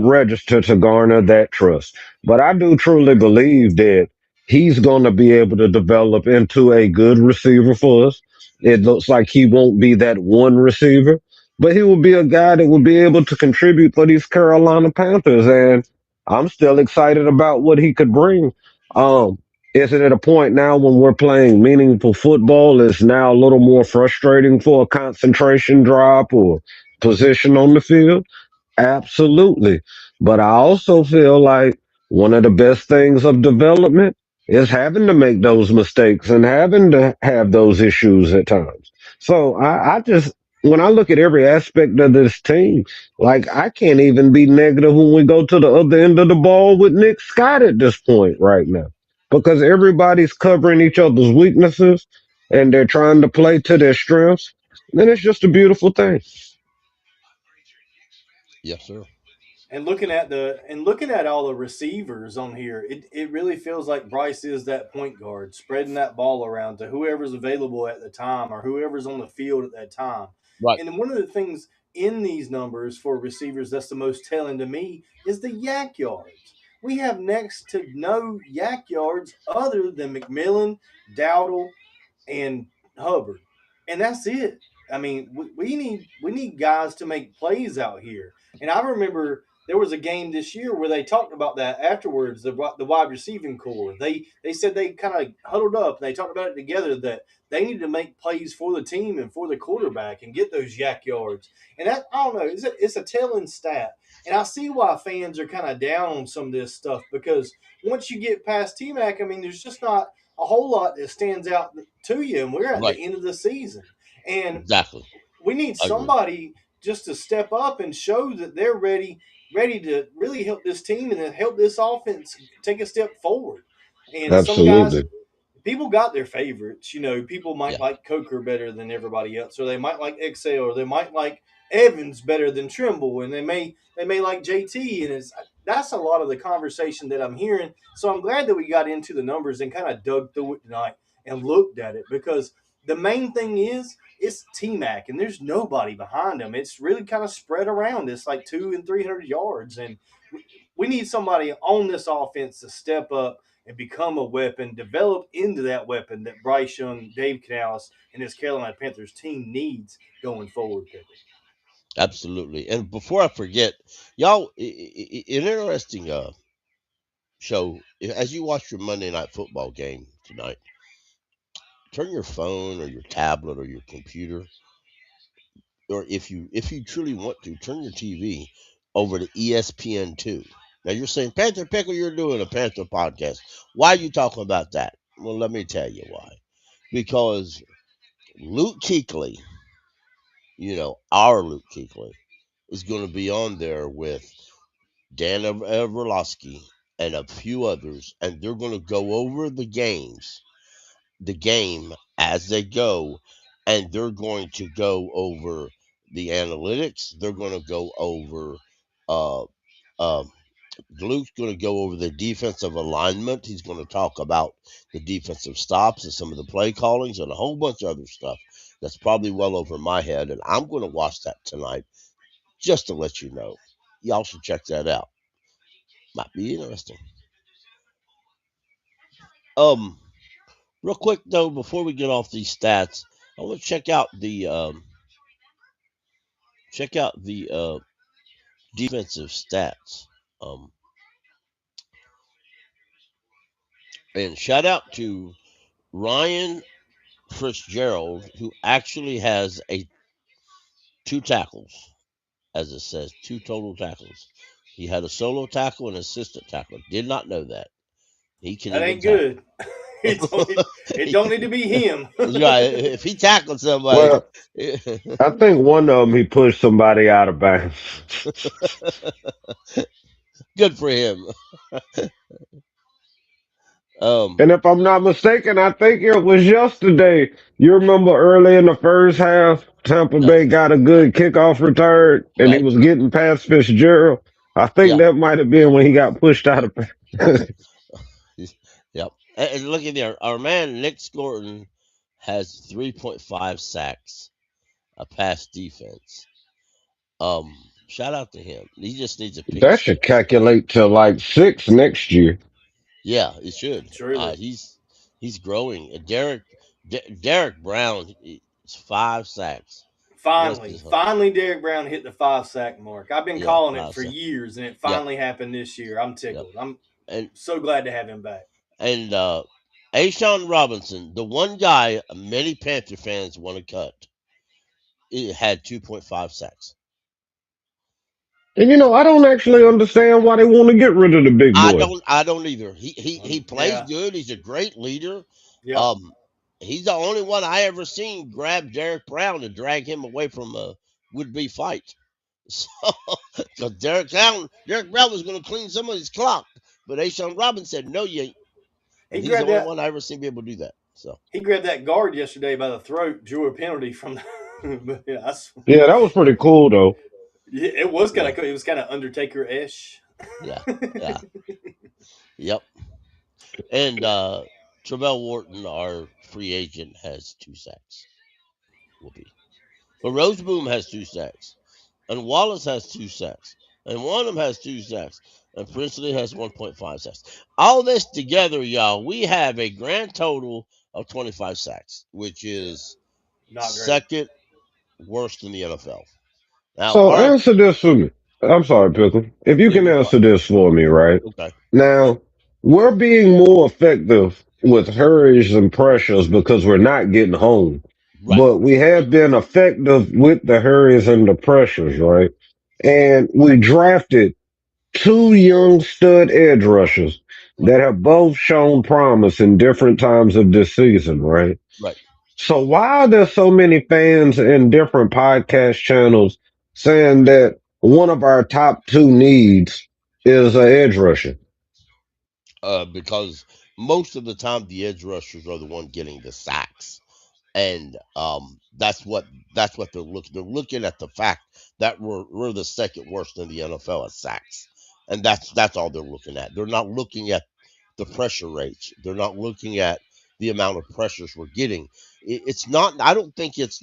register to garner that trust. But I do truly believe that he's going to be able to develop into a good receiver for us. It looks like he won't be that one receiver, but he will be a guy that will be able to contribute for these Carolina Panthers. And I'm still excited about what he could bring. Is it at a point now when we're playing meaningful football? It's now a little more frustrating for a concentration drop or position on the field? Absolutely. But I also feel like one of the best things of development is having to make those mistakes and having to have those issues at times. So I just, when I look at every aspect of this team, like I can't even be negative when we go to the other end of the ball with Nick Scott at this point right now because everybody's covering each other's weaknesses and they're trying to play to their strengths. And it's just a beautiful thing. Yes, sir. And looking at all the receivers on here, it really feels like Bryce is that point guard, spreading that ball around to whoever's available at the time or whoever's on the field at that time. Right. And one of the things in these numbers for receivers that's the most telling to me is the yak yards. We have next to no yak yards other than McMillan, Dowdle, and Hubbard, and that's it. I mean, we need guys to make plays out here. And I remember there was a game this year where they talked about that afterwards. The wide receiving core, they said they kind of huddled up and they talked about it together that they needed to make plays for the team and for the quarterback and get those yak yards. And that, I don't know, it's a telling stat. And I see why fans are kind of down on some of this stuff because once you get past T Mac, I mean, there's just not a whole lot that stands out to you, and we're at Right. the end of the season. And Exactly. we need I agree. somebody just to step up and show that they're ready to really help this team and help this offense take a step forward. And some guys, Absolutely. people got their favorites. People might Yeah. like Coker better than everybody else, or they might like Excel, or they might like Evans better than Trimble, and they may like JT. And that's a lot of the conversation that I'm hearing. So I'm glad that we got into the numbers and kind of dug through it tonight and looked at it because the main thing is it's T Mac and there's nobody behind him. It's really kind of spread around. It's like 200 and 300 yards, and we need somebody on this offense to step up and become a weapon, develop into that weapon that Bryce Young, Dave Canales, and this Carolina Panthers team needs going forward, Pickle. Absolutely. And before I forget, y'all, an interesting show. As you watch your Monday Night Football game tonight, turn your phone or your tablet or your computer, or if you truly want to, turn your TV over to ESPN2. Now you're saying, Panther Pickle, you're doing a Panther podcast. Why are you talking about that? Well, let me tell you why. Because Luke Kuechly, our Luke Kuechly, is going to be on there with Dan Everlowski and a few others, and they're going to go over the game as they go, and they're going to go over the analytics. They're going to go over uh, uh, Luke's going to go over the defensive alignment. He's going to talk about the defensive stops and some of the play callings and a whole bunch of other stuff that's probably well over my head. And I'm going to watch that tonight just to let you know. Y'all should check that out. Might be interesting. Real quick though, before we get off these stats, I want to check out the defensive stats. And shout out to Ryan Fitzgerald, who actually has 2 tackles, as it says, 2 total tackles. He had a solo tackle and assistant tackle. Did not know that. He can That even ain't good. It don't need to be him. Right. If he tackled somebody. Well, I think one of them he pushed somebody out of bounds. Good for him. And if I'm not mistaken, I think it was yesterday. You remember early in the first half, Tampa Bay got a good kickoff return, and he Right. was getting past Fitzgerald. I think that might have been when he got pushed out of bounds. Yep. And look at there. Our man Nick Scorton has 3.5 sacks, a pass defense. Shout out to him. He just needs a pick That six. should calculate to like 6 next year. Yeah, it should. Truly. He's growing. Derek Brown is 5 sacks. Finally, Derek Brown hit the 5-sack mark. I've been calling it for 5 sacks. years, and it finally happened this year. I'm tickled. Yep. I'm so glad to have him back. And Ashawn Robinson, the one guy many Panther fans want to cut, it had 2.5 sacks. And I don't actually understand why they want to get rid of the big boy. I don't either. He plays good. He's a great leader. Yeah. He's the only one I ever seen grab Derek Brown and drag him away from a would-be fight. So, because Derek Brown was going to clean somebody's clock, but Ashawn Robinson said, "No, you ain't." And he's the only one I ever seen be able to do that. So he grabbed that guard yesterday by the throat, drew a penalty from. Yeah, that was pretty cool though. Yeah, it was kind of cool. It was kind of Undertaker-ish. Yeah. Yep. And Travell Wharton, our free agent, has 2 sacks. But Roseboom has 2 sacks. And Wallace has 2 sacks. And one of them has 2 sacks. And Princely has 1.5 sacks. All this together, y'all, we have a grand total of 25 sacks, which is second worst in the NFL. Now, So answer this for me. I'm sorry, Pickle. If you can answer this for me, right? Okay. Now, we're being more effective with hurries and pressures because we're not getting home. Right. But we have been effective with the hurries and the pressures, right? And we drafted 2 young stud edge rushers that have both shown promise in different times of this season, right? Right. So why are there so many fans in different podcast channels saying that one of our top 2 needs is an edge rusher? Because most of the time the edge rushers are the one getting the sacks, and that's what they're looking. They're looking at the fact that we're the second worst in the NFL at sacks, and that's all they're looking at. They're not looking at the pressure rates. They're not looking at the amount of pressures we're getting. It's not. I don't think it's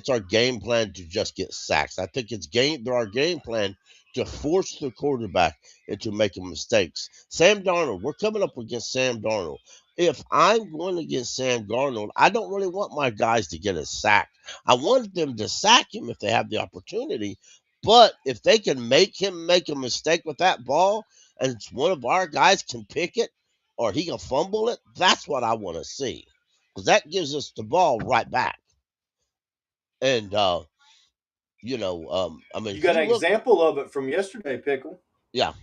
our game plan to just get sacks. I think our game plan to force the quarterback into making mistakes. Sam Darnold, we're coming up against Sam Darnold. If I'm going against Sam Darnold, I don't really want my guys to get a sack. I want them to sack him if they have the opportunity. But if they can make him make a mistake with that ball and one of our guys can pick it or he can fumble it, that's what I want to see. Because that gives us the ball right back. And, I mean, You if got you an look, example of it from yesterday, Pickle. yeah,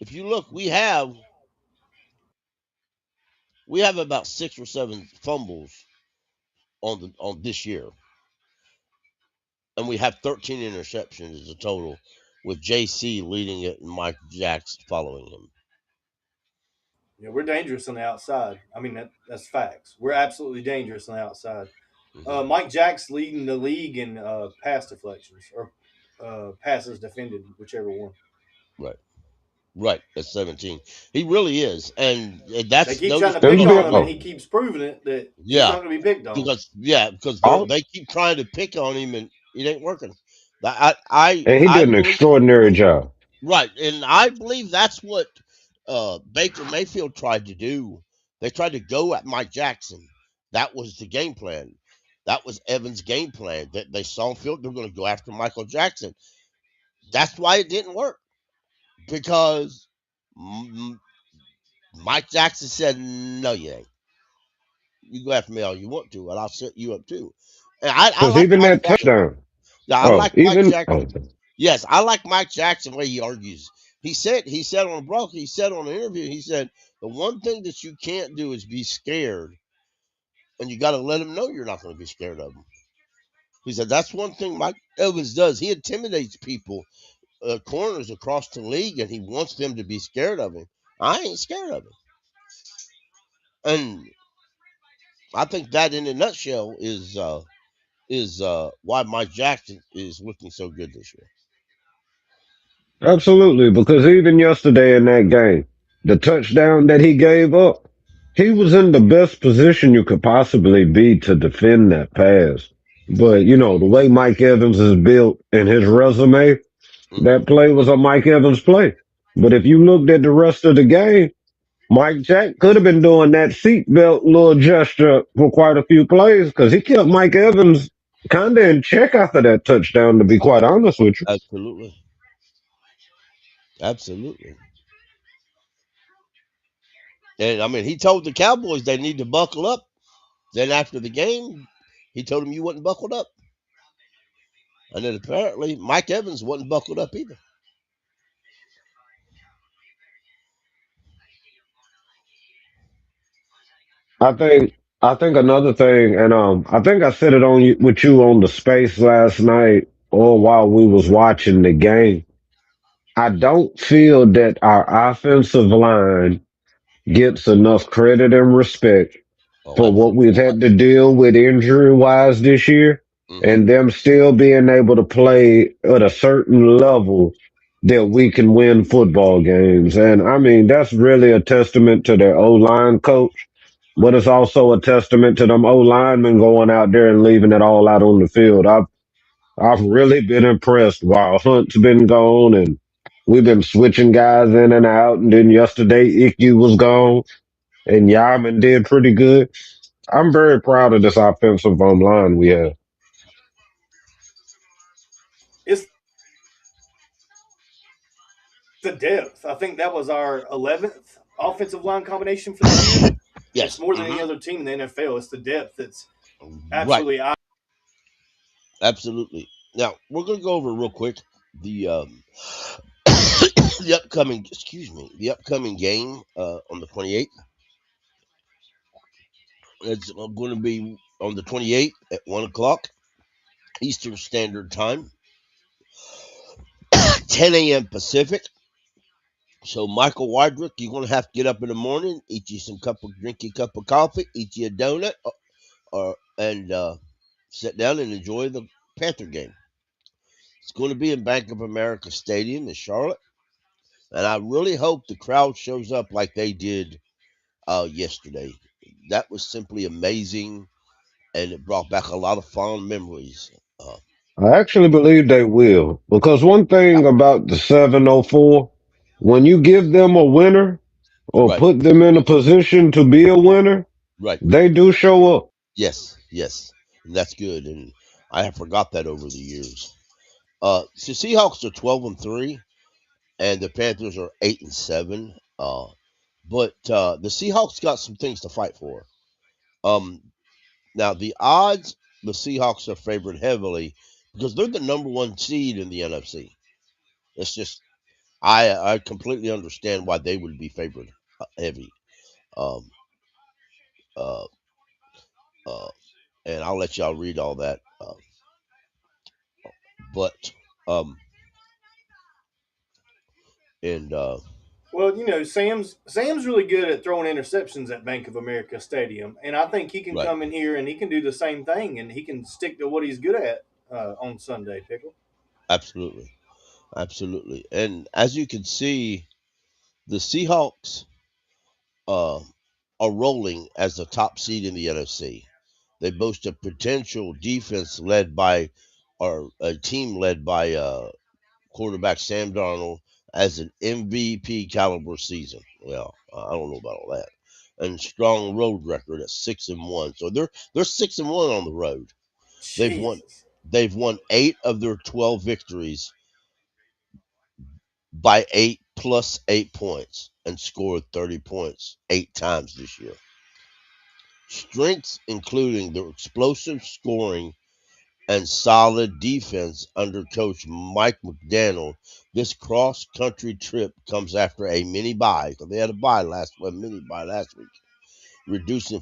if you look, we have about 6 or 7 fumbles on this year, and we have 13 interceptions as a total, with JC leading it and Mike Jacks following him. Yeah, we're dangerous on the outside. I mean, that's facts. We're absolutely dangerous on the outside. Mike Jack's leading the league in pass deflections or passes defended, whichever one. Right, at 17, he really is, and They that's keep trying to noticeable. pick on him, and Oh, he keeps proving it that he's Yeah, not going to be picked on. because all, they keep trying to pick on him, and it ain't working. I and he I did an believe. extraordinary job. Right, and I believe that's what Baker Mayfield tried to do. They tried to go at Mike Jackson. That was the game plan. That was Evans' game plan. That they saw Field, they're going to go after Michael Jackson. That's why it didn't work, because Mike Jackson said, "No, you ain't. You go after me all you want to, and I'll set you up too." And I Because like even Mike that Jackson. touchdown, Yeah, I oh, like Mike even, Jackson. oh, Yes, I like Mike Jackson the way he argues. He said on Brock, he said on an interview, he said the one thing that you can't do is be scared, and you got to let him know you're not going to be scared of him. He said that's one thing Mike Evans does. He intimidates people, corners across the league, and he wants them to be scared of him. I ain't scared of him, and I think that in a nutshell is why Mike Jackson is looking so good this year. absolutely. Because even yesterday in that game, the touchdown that he gave up, he was in the best position you could possibly be to defend that pass. But, the way Mike Evans is built and his resume, Hmm. that play was a Mike Evans play. But if you looked at the rest of the game, Mike Jack could have been doing that seatbelt little gesture for quite a few plays because he kept Mike Evans kind of in check after that touchdown, to be quite honest with you. Absolutely, absolutely. And I mean, he told the Cowboys they need to buckle up. Then after the game, he told them you wasn't buckled up. And then apparently Mike Evans wasn't buckled up either. I think I think another thing, and I think I said it with you on the space last night or while we was watching the game. I don't feel that our offensive line gets enough credit and respect Oh, for what we've absolutely not. had to deal with injury wise this year, Hmm. and them still being able to play at a certain level that we can win football games. And I mean, that's really a testament to their O line coach, but it's also a testament to them O linemen going out there and leaving it all out on the field. I've really been impressed while Hunt's been gone and we've been switching guys in and out. And then yesterday, Icky was gone and Yaman did pretty good. I'm very proud of this offensive line we have. It's the depth. I think that was our 11th offensive line combination for the year. It's Yes. more than any other team in the NFL. It's the depth that's Right. absolutely. Absolutely. Now we're gonna go over real quick the the upcoming game on the 28th. It's going to be on the 28th at 1 o'clock Eastern Standard Time, 10 a.m. Pacific. So Michael Wydrick, you're gonna have to get up in the morning, drink your cup of coffee, eat you a donut, and sit down and enjoy the Panther game. It's going to be in Bank of America Stadium in Charlotte, and I really hope the crowd shows up like they did yesterday. That was simply amazing, and it brought back a lot of fond memories. Uh, I actually believe they will because one thing about the 704, when you give them a winner or Right, put them in a position to be a winner, right. they do show up. Yes, yes. And that's good. And I have forgot that over the years. So Seahawks are 12-3, and the Panthers are 8-7. But the Seahawks got some things to fight for. Um, Now the odds, the Seahawks are favored heavily because they're the number one seed in the NFC. It's just I completely understand why they would be favored heavy. Um, uh, uh, and I'll let y'all read all that. But um, and Well, Sam's really good at throwing interceptions at Bank of America Stadium, and I think he can right, come in here and he can do the same thing, and he can stick to what he's good at on Sunday, Pickle. absolutely, absolutely. And as you can see, the Seahawks uh, are rolling as the top seed in the NFC. They boast a potential defense led by, or a team led by quarterback Sam Darnold as an MVP caliber season. Well, I don't know about all that. And strong road record at 6-1. So they're 6-1 on the road. They've won Jesus. they've won 8 of their 12 victories by 8 plus 8 points and scored 30 points 8 times this year. Strengths including their explosive scoring and solid defense under coach Mike McDaniel. This cross country trip comes after a mini bye because they had a mini bye last week, reducing.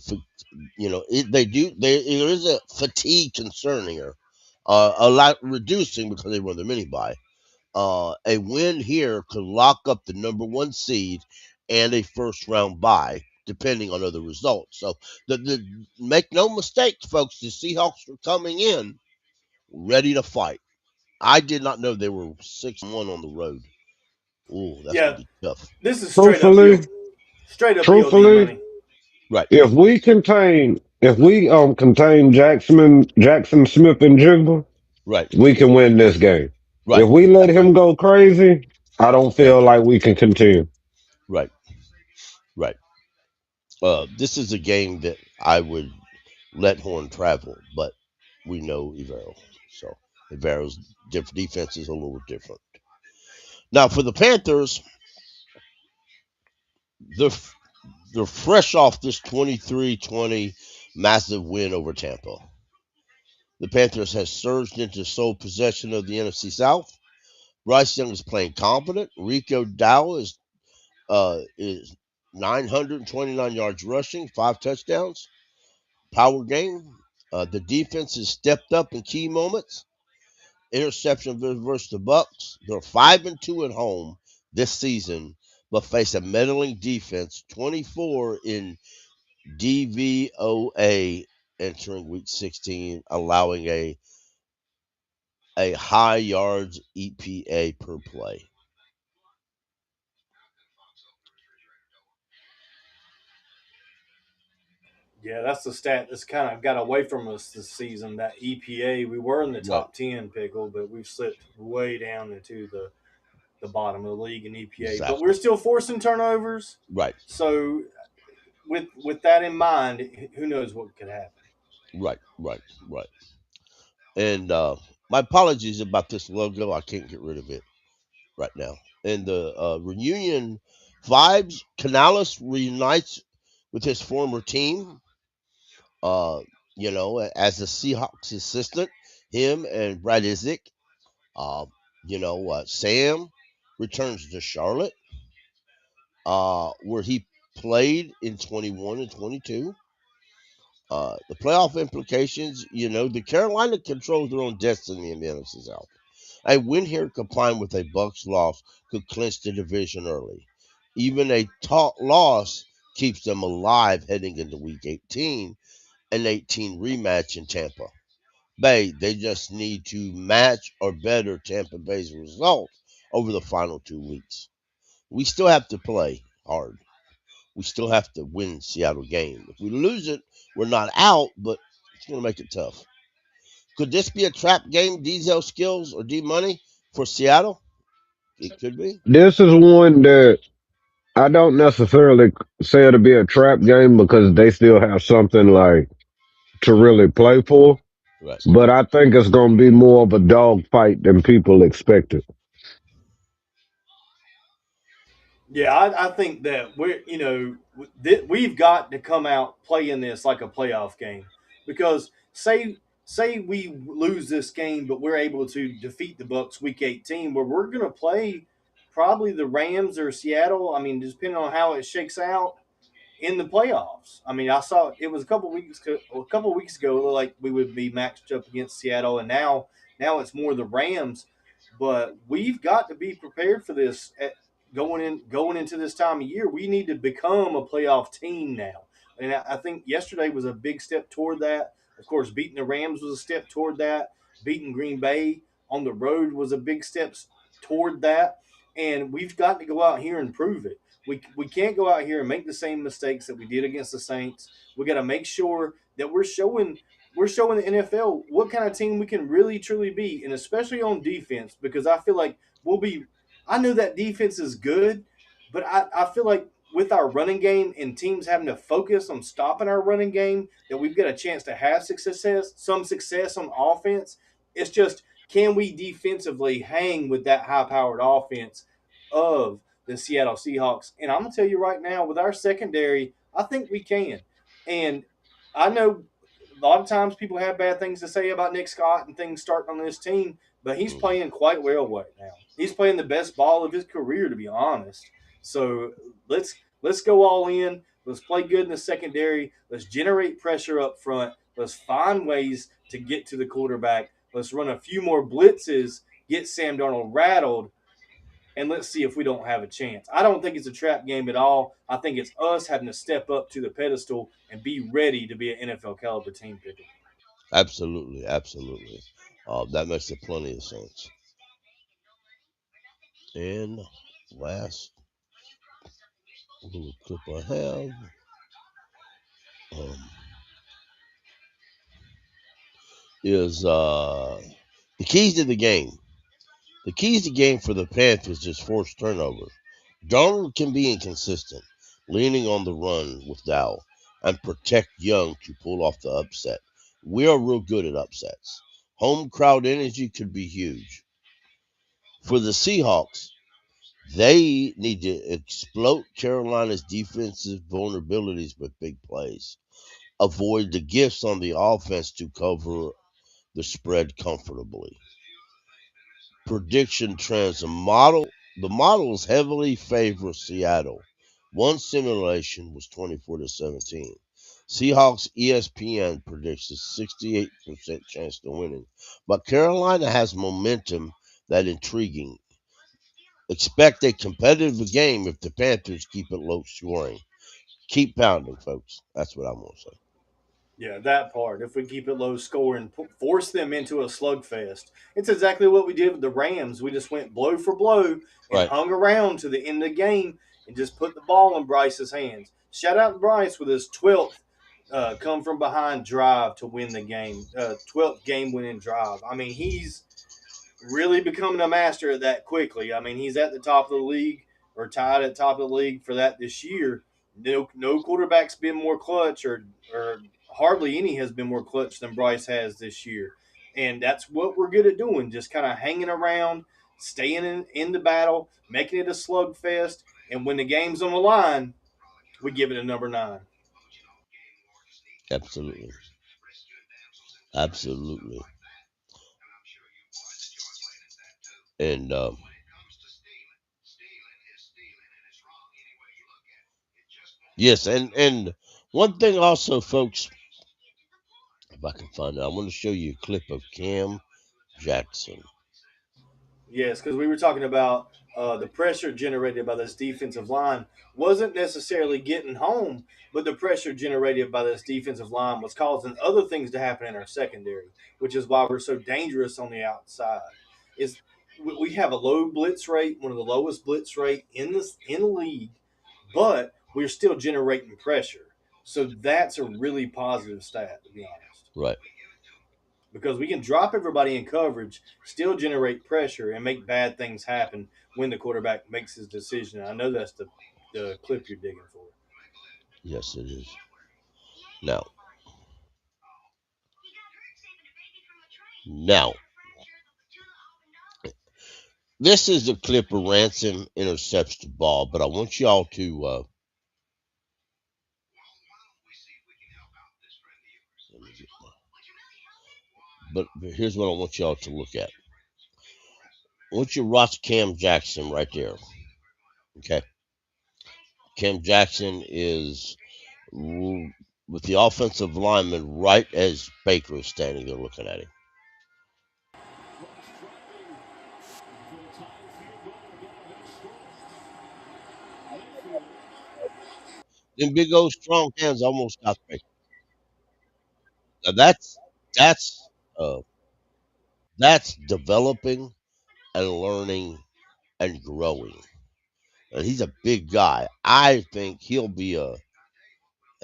There is a fatigue concern here, a lot reducing because they run the mini bye. A win here could lock up the number one seed and a first round bye, depending on other results. So, make no mistake, folks, the Seahawks are coming in ready to fight. I did not know they were 6-1 on the road. Ooh, that's gonna Yeah, be tough. this is Truthfully, straight up Bill D truthfully, money. Right, if we contain Jackson Smith and Jigba, right, we can win this game. right. If we I let agree. him go crazy, I don't Yeah, feel like we can continue. right, right. This is a game that I would let Horn travel, but we know Evero. So Evero's defense is a little different. Now for the Panthers, they're they're fresh off this 23-20 massive win over Tampa. The Panthers has surged into sole possession of the NFC South. Bryce Young is playing competent. Rico Dow is 929 yards rushing, 5 touchdowns, power game. The defense has stepped up in key moments. Interception versus the Bucs. They're 5-2 at home this season, but face a meddling defense. 24 in DVOA entering week 16, allowing a high yards EPA per play. Yeah, that's the stat that's kind of got away from us this season. That EPA, we were in the Right. top 10, Pickle, but we've slipped way down into the bottom of the league in EPA. But we're Exactly. still forcing turnovers. Right. So with that in mind, who knows what could happen? Right. Right. Right. And my apologies about this logo. I can't get rid of it right now. And the reunion vibes. Canales reunites with his former team. Uh, as the Seahawks assistant, him and Brad Isaac. Sam returns to Charlotte, where he played in 21 and 22. The playoff implications, the Carolina controls their own destiny in the NFC South. A win here combined with a Bucs loss could clinch the division early. Even a loss keeps them alive heading into Week 18, an 18 rematch in Tampa Bay. They just need to match or better Tampa Bay's result over the final 2 weeks. We still have to play hard. We still have to win Seattle game. If we lose it, we're not out, but it's going to make it tough. Could this be a trap game, Diesel Skills or Dee Money for Seattle? It could be. This is one that I don't necessarily say it'll be a trap game because they still have something like to really play for. Right. But I think it's going to be more of a dogfight than people expected. Yeah, I think that we've got to come out playing this like a playoff game because say we lose this game, but we're able to defeat the Bucs week 18, where we're going to play probably the Rams or Seattle. I mean, depending on how it shakes out in the playoffs. I mean, I saw it was a couple weeks ago, like we would be matched up against Seattle, and now it's more the Rams. But we've got to be prepared for this going into this time of year. We need to become a playoff team now, and I think yesterday was a big step toward that. Of course, beating the Rams was a step toward that. Beating Green Bay on the road was a big step toward that, and we've got to go out here and prove it. We can't go out here and make the same mistakes that we did against the Saints. We got to make sure that we're showing the NFL what kind of team we can really truly be, and especially on defense, because I feel like we'll be. I know that defense is good, but I feel like with our running game and teams having to focus on stopping our running game, that we've got a chance to have some success on offense. It's just, can we defensively hang with that high-powered offense of the Seattle Seahawks? And I'm going to tell you right now, with our secondary, I think we can. And I know a lot of times people have bad things to say about Nick Scott and things starting on this team, but he's playing quite well right now. He's playing the best ball of his career, to be honest. So let's go all in. Let's play good in the secondary. Let's generate pressure up front. Let's find ways to get to the quarterback. Let's run a few more blitzes, get Sam Darnold rattled, and let's see if we don't have a chance. I don't think it's a trap game at all. I think it's us having to step up to the pedestal and be ready to be an NFL caliber team, Pickle. Absolutely, absolutely. That makes plenty of sense. And last little clip I have is the keys to the game. The keys to the game for the Panthers is forced turnovers. Darnold can be inconsistent, leaning on the run with Dow, and protect Young to pull off the upset. We are real good at upsets. Home crowd energy could be huge. For the Seahawks, they need to exploit Carolina's defensive vulnerabilities with big plays. Avoid the gifts on the offense to cover the spread comfortably. Prediction trends. The models heavily favor Seattle. One simulation was 24-17. Seahawks ESPN predicts a 68% chance to winning. But Carolina has momentum that intriguing. Expect a competitive game if the Panthers keep it low scoring. Keep pounding, folks. That's what I'm going to say. Yeah, that part. If we keep it low score and force them into a slugfest, it's exactly what we did with the Rams. We just went blow for blow and Right. hung around to the end of the game and just put the ball in Bryce's hands. Shout out to Bryce with his 12th come from behind drive to win the game, 12th game winning drive. I mean, he's really becoming a master of that quickly. I mean, he's at the top of the league or tied at the top of the league for that this year. No quarterback's been more clutch or hardly any has been more clutch than Bryce has this year. And that's what we're good at doing, just kind of hanging around, staying in the battle, making it a slugfest. And when the game's on the line, we give it a number 9. Absolutely. Absolutely. And yes, and one thing also, folks, if I can find it, I want to show you a clip of Cam Jackson. Yes, because we were talking about the pressure generated by this defensive line wasn't necessarily getting home, but the pressure generated by this defensive line was causing other things to happen in our secondary, which is why we're so dangerous on the outside. Is we have a low blitz rate, one of the lowest blitz rate in the league, but we're still generating pressure. So that's a really positive stat, to be honest. Right. because we can drop everybody in coverage, still generate pressure, and make bad things happen when the quarterback makes his decision. I know that's the clip you're digging for. Yes, it is. Now, this is the clip of Ransom intercepts the ball, but I want y'all to. But here's what I want y'all to look at. I want you to watch Cam Jackson right there. Okay. Cam Jackson is with the offensive lineman right as Baker is standing there looking at him. Them big old strong hands almost got Baker. Now uh, that's developing and learning and growing. And he's a big guy. I think he'll be a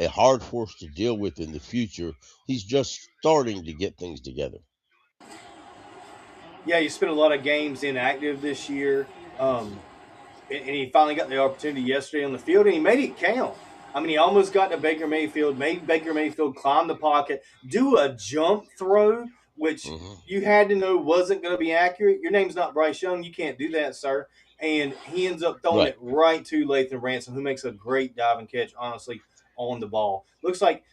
hard horse to deal with in the future. He's just starting to get things together. Yeah, you spent a lot of games inactive this year, and he finally got the opportunity yesterday on the field, and he made it count. I mean, he almost got to Baker Mayfield, made Baker Mayfield climb the pocket, do a jump throw, which you had to know wasn't going to be accurate. Your name's not Bryce Young. You can't do that, sir. And he ends up throwing it right to Lathan Ransom, who makes a great diving catch, honestly, on the ball. Looks like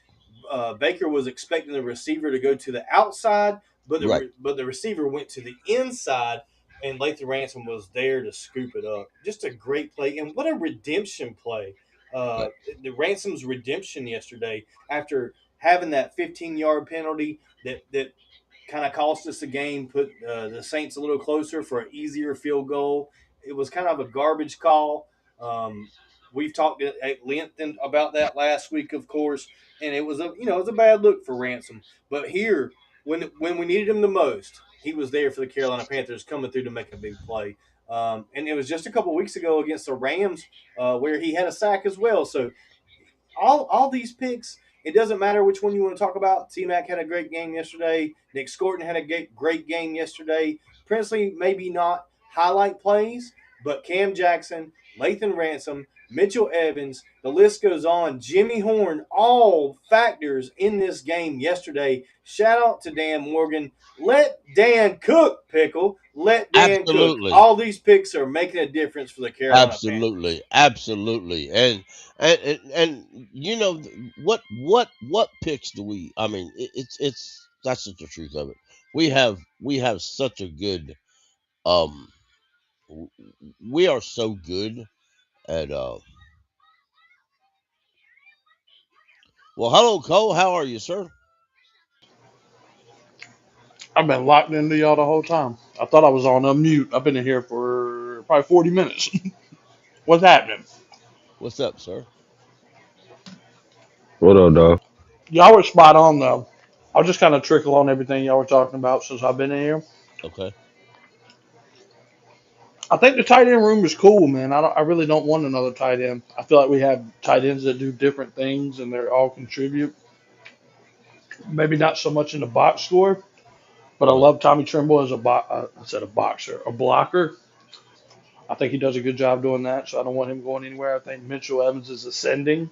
Baker was expecting the receiver to go to the outside, but the receiver went to the inside, and Lathan Ransom was there to scoop it up. Just a great play, and what a redemption play! The Ransom's redemption yesterday after having that 15-yard penalty that kind of cost us the game, put the Saints a little closer for an easier field goal. It was kind of a garbage call. We've talked at length about that last week, of course, and it was a bad look for Ransom. But here, when we needed him the most, he was there for the Carolina Panthers, coming through to make a big play. And it was just a couple weeks ago against the Rams where he had a sack as well. So all these picks, it doesn't matter which one you want to talk about. T-Mac had a great game yesterday. Nick Scorton had a great game yesterday. Princely, maybe not highlight plays, but Cam Jackson, Lathan Ransom, Mitchell Evans, the list goes on. Jimmy Horn, all factors in this game yesterday. Shout out to Dan Morgan. Let Dan cook, Pickle. Let Dan cook. All these picks are making a difference for the Carolina Panthers. Absolutely. And you know what picks do we? I mean, it's that's just the truth of it. We have such a good we are so good at well, hello Cole, how are you, sir? I've been locked into y'all the whole time. I thought I was on unmute. I've been in here for probably 40 minutes. What's happening? What's up, sir? What up, dog? Y'all were spot on though. I'll just kind of trickle on everything y'all were talking about since I've been in here. Okay. I think the tight end room is cool, man. I really don't want another tight end. I feel like we have tight ends that do different things and they all contribute. Maybe not so much in the box score, but I love Tommy Trimble as a boxer, a blocker. I think he does a good job doing that, so I don't want him going anywhere. I think Mitchell Evans is ascending.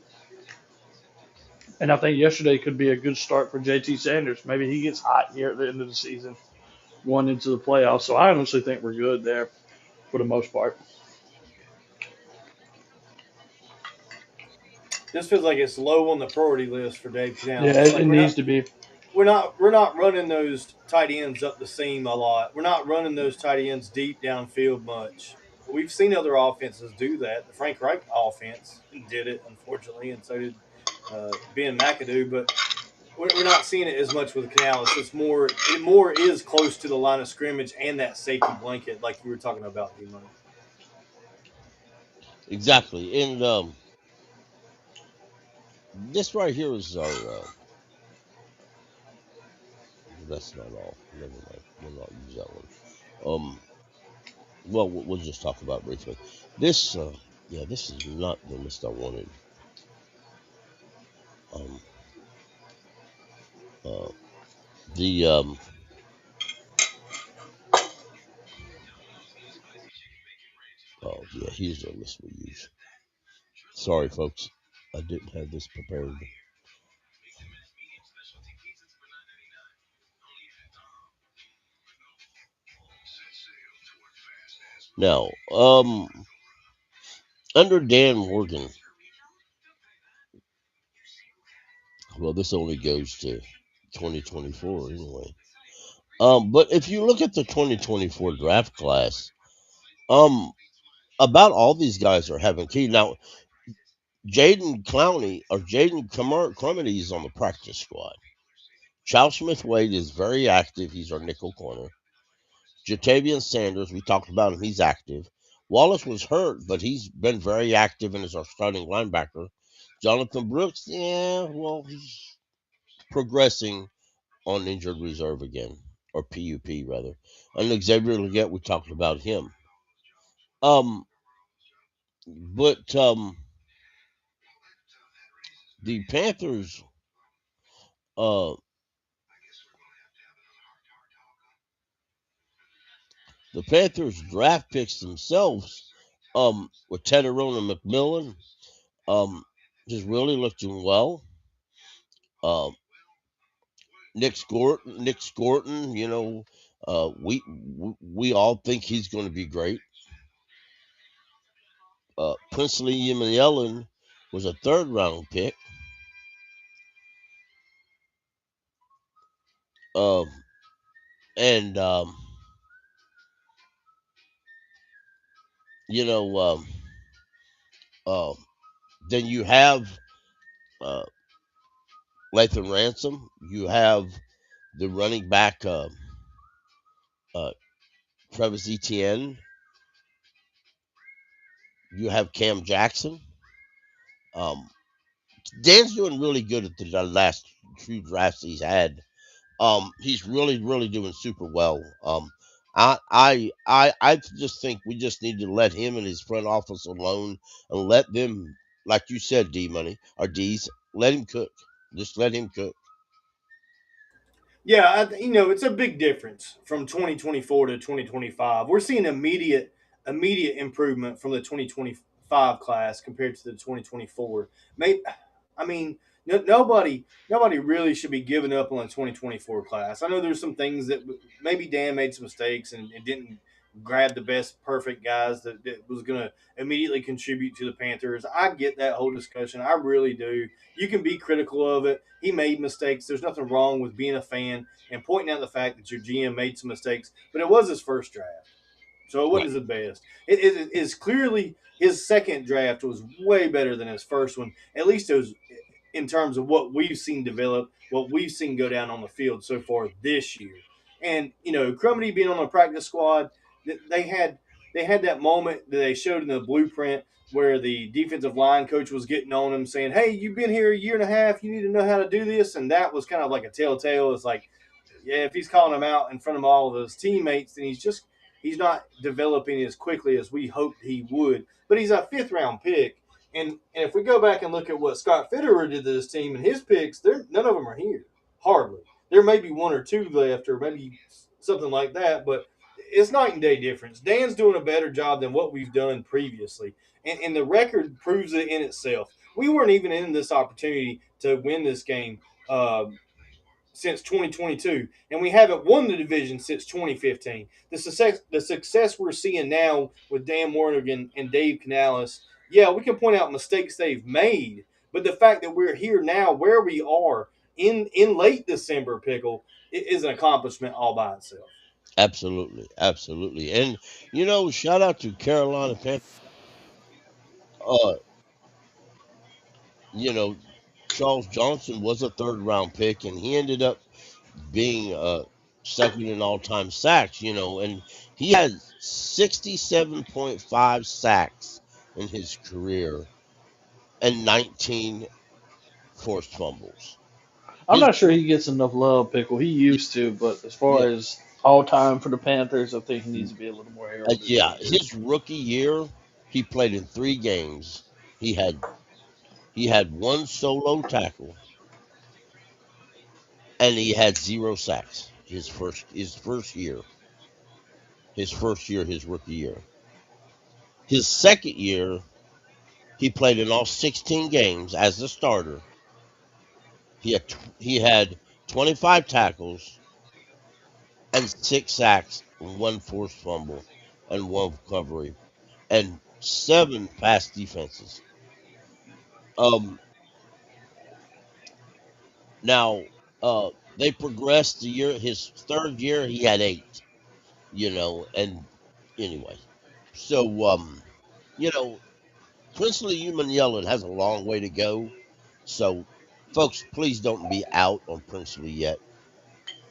And I think yesterday could be a good start for JT Sanders. Maybe he gets hot here at the end of the season, going into the playoffs. So I honestly think we're good there for the most part. This feels like it's low on the priority list for Dave Canales. Yeah, it needs to be. We're not running those tight ends up the seam a lot. We're not running those tight ends deep downfield much. We've seen other offenses do that. The Frank Reich offense did it, unfortunately, and so did Ben McAdoo. But we're not seeing it as much with Canales. It more is close to the line of scrimmage and that safety blanket, like you were talking about, Dee Money. Exactly. And this right here is our that's not all. Never mind. We'll not use that one. Well, we'll just talk about briefly. This, this is not the list I wanted. The here's the list we use. Sorry, folks. I didn't have this prepared. Now, under Dan Morgan, well, this only goes to 2024 anyway. But if you look at the 2024 draft class, about all these guys are having key. Now, Jaden Crumity is on the practice squad. Charles Smith Wade is very active. He's our nickel corner. Jatavian Sanders, we talked about him. He's active. Wallace was hurt, but he's been very active and is our starting linebacker. Jonathan Brooks, he's progressing on injured reserve again, or PUP rather. And Xavier Legette, we talked about him. But the Panthers, draft picks themselves, with Tedderone and McMillan, just really looking well. Nick Scorton, we all think he's going to be great. Princely Yellen was a 3rd round pick. Then you have Lathan Ransom. You have the running back Travis Etienne. You have Cam Jackson. Dan's doing really good at the last 2 drafts he's had. He's really, really doing super well. I just think we just need to let him and his front office alone and let them, like you said, Dee Money or Deeze, let him cook. Just let him cook. Yeah, it's a big difference from 2024 to 2025. We're seeing immediate improvement from the 2025 class compared to the 2024. Nobody really should be giving up on the 2024 class. I know there's some things that maybe Dan made some mistakes and didn't grab the best perfect guys that was going to immediately contribute to the Panthers. I get that whole discussion. I really do. You can be critical of it. He made mistakes. There's nothing wrong with being a fan and pointing out the fact that your GM made some mistakes, but it was his first draft. So it wasn't his best. It is clearly his second draft was way better than his first one. At least it was in terms of what we've seen develop, what we've seen go down on the field so far this year. And, Crumity being on the practice squad, they had that moment that they showed in the blueprint where the defensive line coach was getting on him saying, hey, you've been here a year and a half. You need to know how to do this. And that was kind of like a telltale. It's like, yeah, if he's calling him out in front of all of his teammates, then he's not developing as quickly as we hoped he would. But he's a 5th round pick. And if we go back and look at what Scott Fitterer did to this team and his picks, none of them are here. Hardly. There may be 1 or 2 left or maybe something like that, but it's night and day difference. Dan's doing a better job than what we've done previously. And the record proves it in itself. We weren't even in this opportunity to win this game since 2022, and we haven't won the division since 2015. The success we're seeing now with Dan Morgan and Dave Canales, yeah, we can point out mistakes they've made, but the fact that we're here now where we are in late December, Pickle, is an accomplishment all by itself. Absolutely. And, shout out to Carolina Panthers. Charles Johnson was a 3rd round pick, and he ended up being second in all-time sacks, and he had 67.5 sacks in his career and 19 forced fumbles. I'm not sure he gets enough love, Pickle. He used to, but as far as all time for the Panthers, I think he needs to be a little more heralded. His rookie year, he played in 3 games. He had 1 solo tackle, and he had 0 sacks his first year. His rookie year. His second year, he played in all 16 games as a starter. He had 25 tackles and 6 sacks, 1 forced fumble, and 1 recovery, and 7 pass defenses. Um, now, they progressed the year. His third year, he had 8. And anyway, so you know, Princely Human Yelling has a long way to go. So, folks, please don't be out on Princely yet.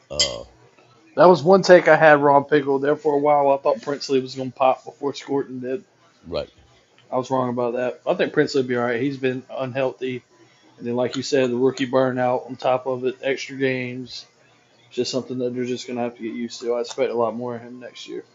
Uh, That was one take I had Ron Pickle there for a while. I thought Princely was going to pop before Scorton did. right. I was wrong about that. I think Princely will be all right. He's been unhealthy. And then, like you said, the rookie burnout on top of it, extra games, just something that they're just going to have to get used to. I expect a lot more of him next year.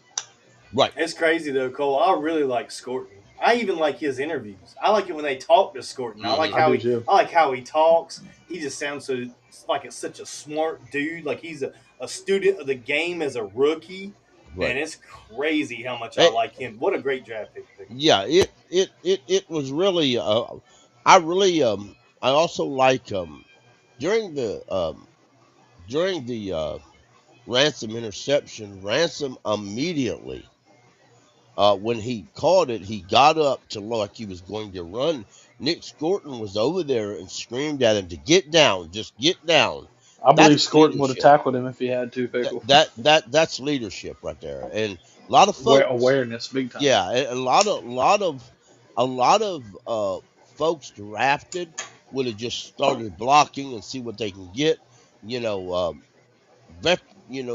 Right. It's crazy though, Cole. I really like Scorton. I even like his interviews. I like it when they talk to Scorton. I like I how do he too. I like how he talks. He just sounds so like it's such a smart dude. Like he's a student of the game as a rookie. Right. Man, it's crazy how much I Hey, like him. What a great draft pick. yeah, it was really I really I also like during the um during the Ransom interception, Ransom immediately when he caught it, he got up to look like he was going to run. Nick Scorton was over there and screamed at him to get down, just get down. I believe That's Scorton would have leadership. tackled him if he had to, That Pickle. that that's leadership right there. And a lot of folks, Awareness, big time. yeah, a lot of folks drafted would have just started blocking and see what they can get. You know, vet,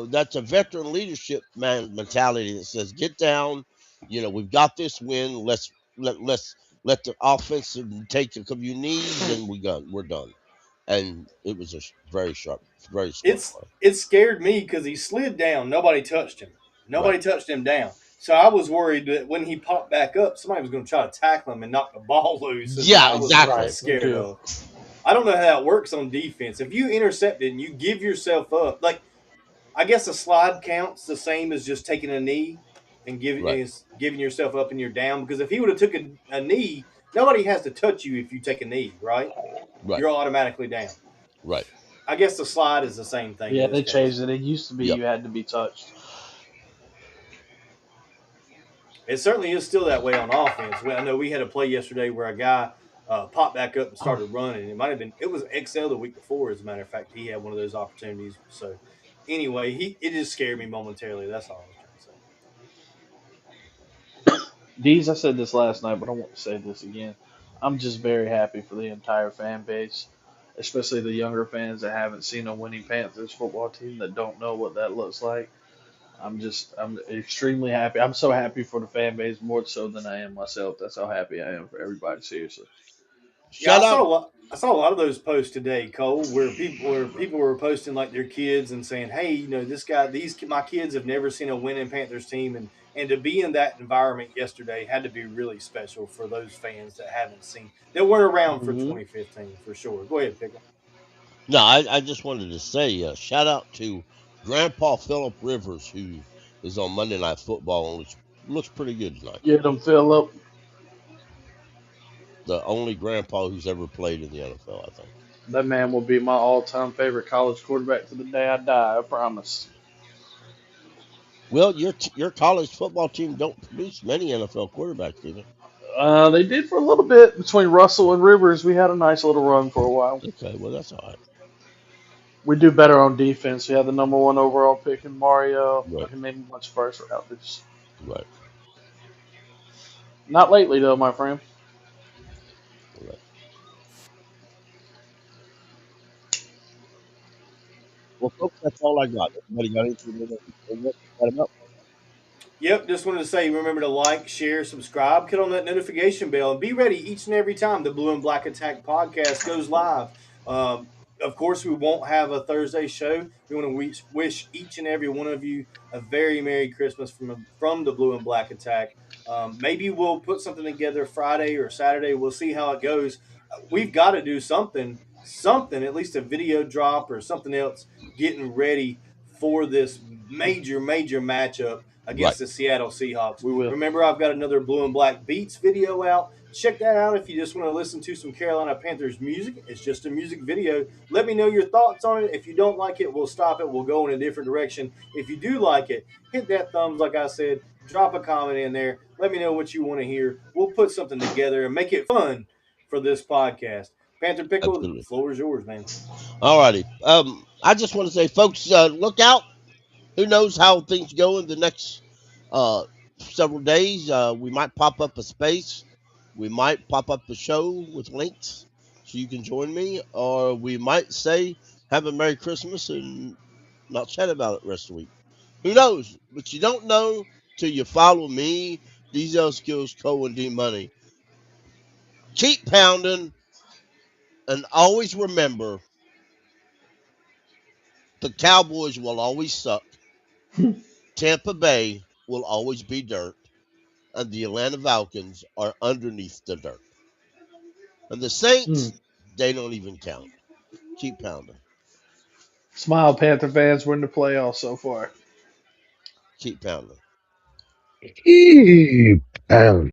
that's a veteran leadership mentality that says, "Get down. We've got this win. Let the offensive take a couple of knees, and we're done." And it was a very sharp, very smart play. It scared me because he slid down. Nobody touched him. Right. Nobody touched him down. So I was worried that when he popped back up, somebody was going to try to tackle him and knock the ball loose. And Yeah, I was exactly. scared of. I don't know how that works on defense. If you intercept it and you give yourself up, like I guess a slide counts the same as just taking a knee and giving yourself up and you're down. Because if he would have took a knee, nobody has to touch you if you take a knee, right? Right. You're automatically down. Right. I guess the slide is the same thing. Yeah, in they this changed case. it. It used to be you had to be touched. It certainly is still that way on offense. I know we had a play yesterday where a guy popped back up and started running. It was XL the week before, as a matter of fact. He had one of those opportunities. So anyway, it just scared me momentarily. That's all I was trying to say. Deeze, I said this last night, but I want to say this again. I'm just very happy for the entire fan base, especially the younger fans that haven't seen a winning Panthers football team that don't know what that looks like. I'm extremely happy. I'm so happy for the fan base more so than I am myself. That's how happy I am for everybody. Seriously. Yeah, I saw a lot of those posts today, Cole, where people were posting like their kids and saying, "Hey, my kids have never seen a winning Panthers team," and to be in that environment yesterday had to be really special for those fans that weren't around for 2015 for sure. Go ahead, Pickle. No, I just wanted to say shout out to Grandpa Philip Rivers, who is on Monday Night Football and looks pretty good tonight. Get them fill up. The only grandpa who's ever played in the NFL, I think. That man will be my all-time favorite college quarterback to the day I die. I promise. Well, your college football team don't produce many NFL quarterbacks, do they? They did for a little bit between Russell and Rivers. We had a nice little run for a while. Okay, well that's all right. We do better on defense. We have the number 1 overall pick in Mario. Right. I can name a bunch of first rounders. Right. Not lately though, my friend. Right. Well, folks, that's all I got. Everybody got anything? Yep, just wanted to say, remember to like, share, subscribe, click on that notification bell, and be ready each and every time the Blue and Black Attack podcast goes live. Of course, we won't have a Thursday show. We want to wish each and every one of you a very Merry Christmas from the Blue and Black Attack. Maybe we'll put something together Friday or Saturday. We'll see how it goes. We've got to do something, at least a video drop or something else, getting ready for this major matchup against Right. the Seattle Seahawks. We will. Remember, I've got another Blue and Black Beats video out. Check that out if you just want to listen to some Carolina Panthers music. It's just a music video. Let me know your thoughts on it. If you don't like it, we'll stop it. We'll go in a different direction. If you do like it, hit that thumbs, like I said. Drop a comment in there. Let me know what you want to hear. We'll put something together and make it fun for this podcast. Panther Pickle, Absolutely. the floor is yours, man. All righty. I just want to say, folks, look out. Who knows how things go in the next several days? We might pop up a space. We might pop up a show with links so you can join me, or we might say have a Merry Christmas and not chat about it the rest of the week. Who knows? But you don't know till you follow me, Deeze Skills Co. and Dee Money. Keep pounding, and always remember the Cowboys will always suck. Tampa Bay will always be dirt, and the Atlanta Falcons are underneath the dirt. And the Saints, they don't even count. Keep pounding. Smile, Panther fans. We're in the playoffs so far. Keep pounding. Keep pounding.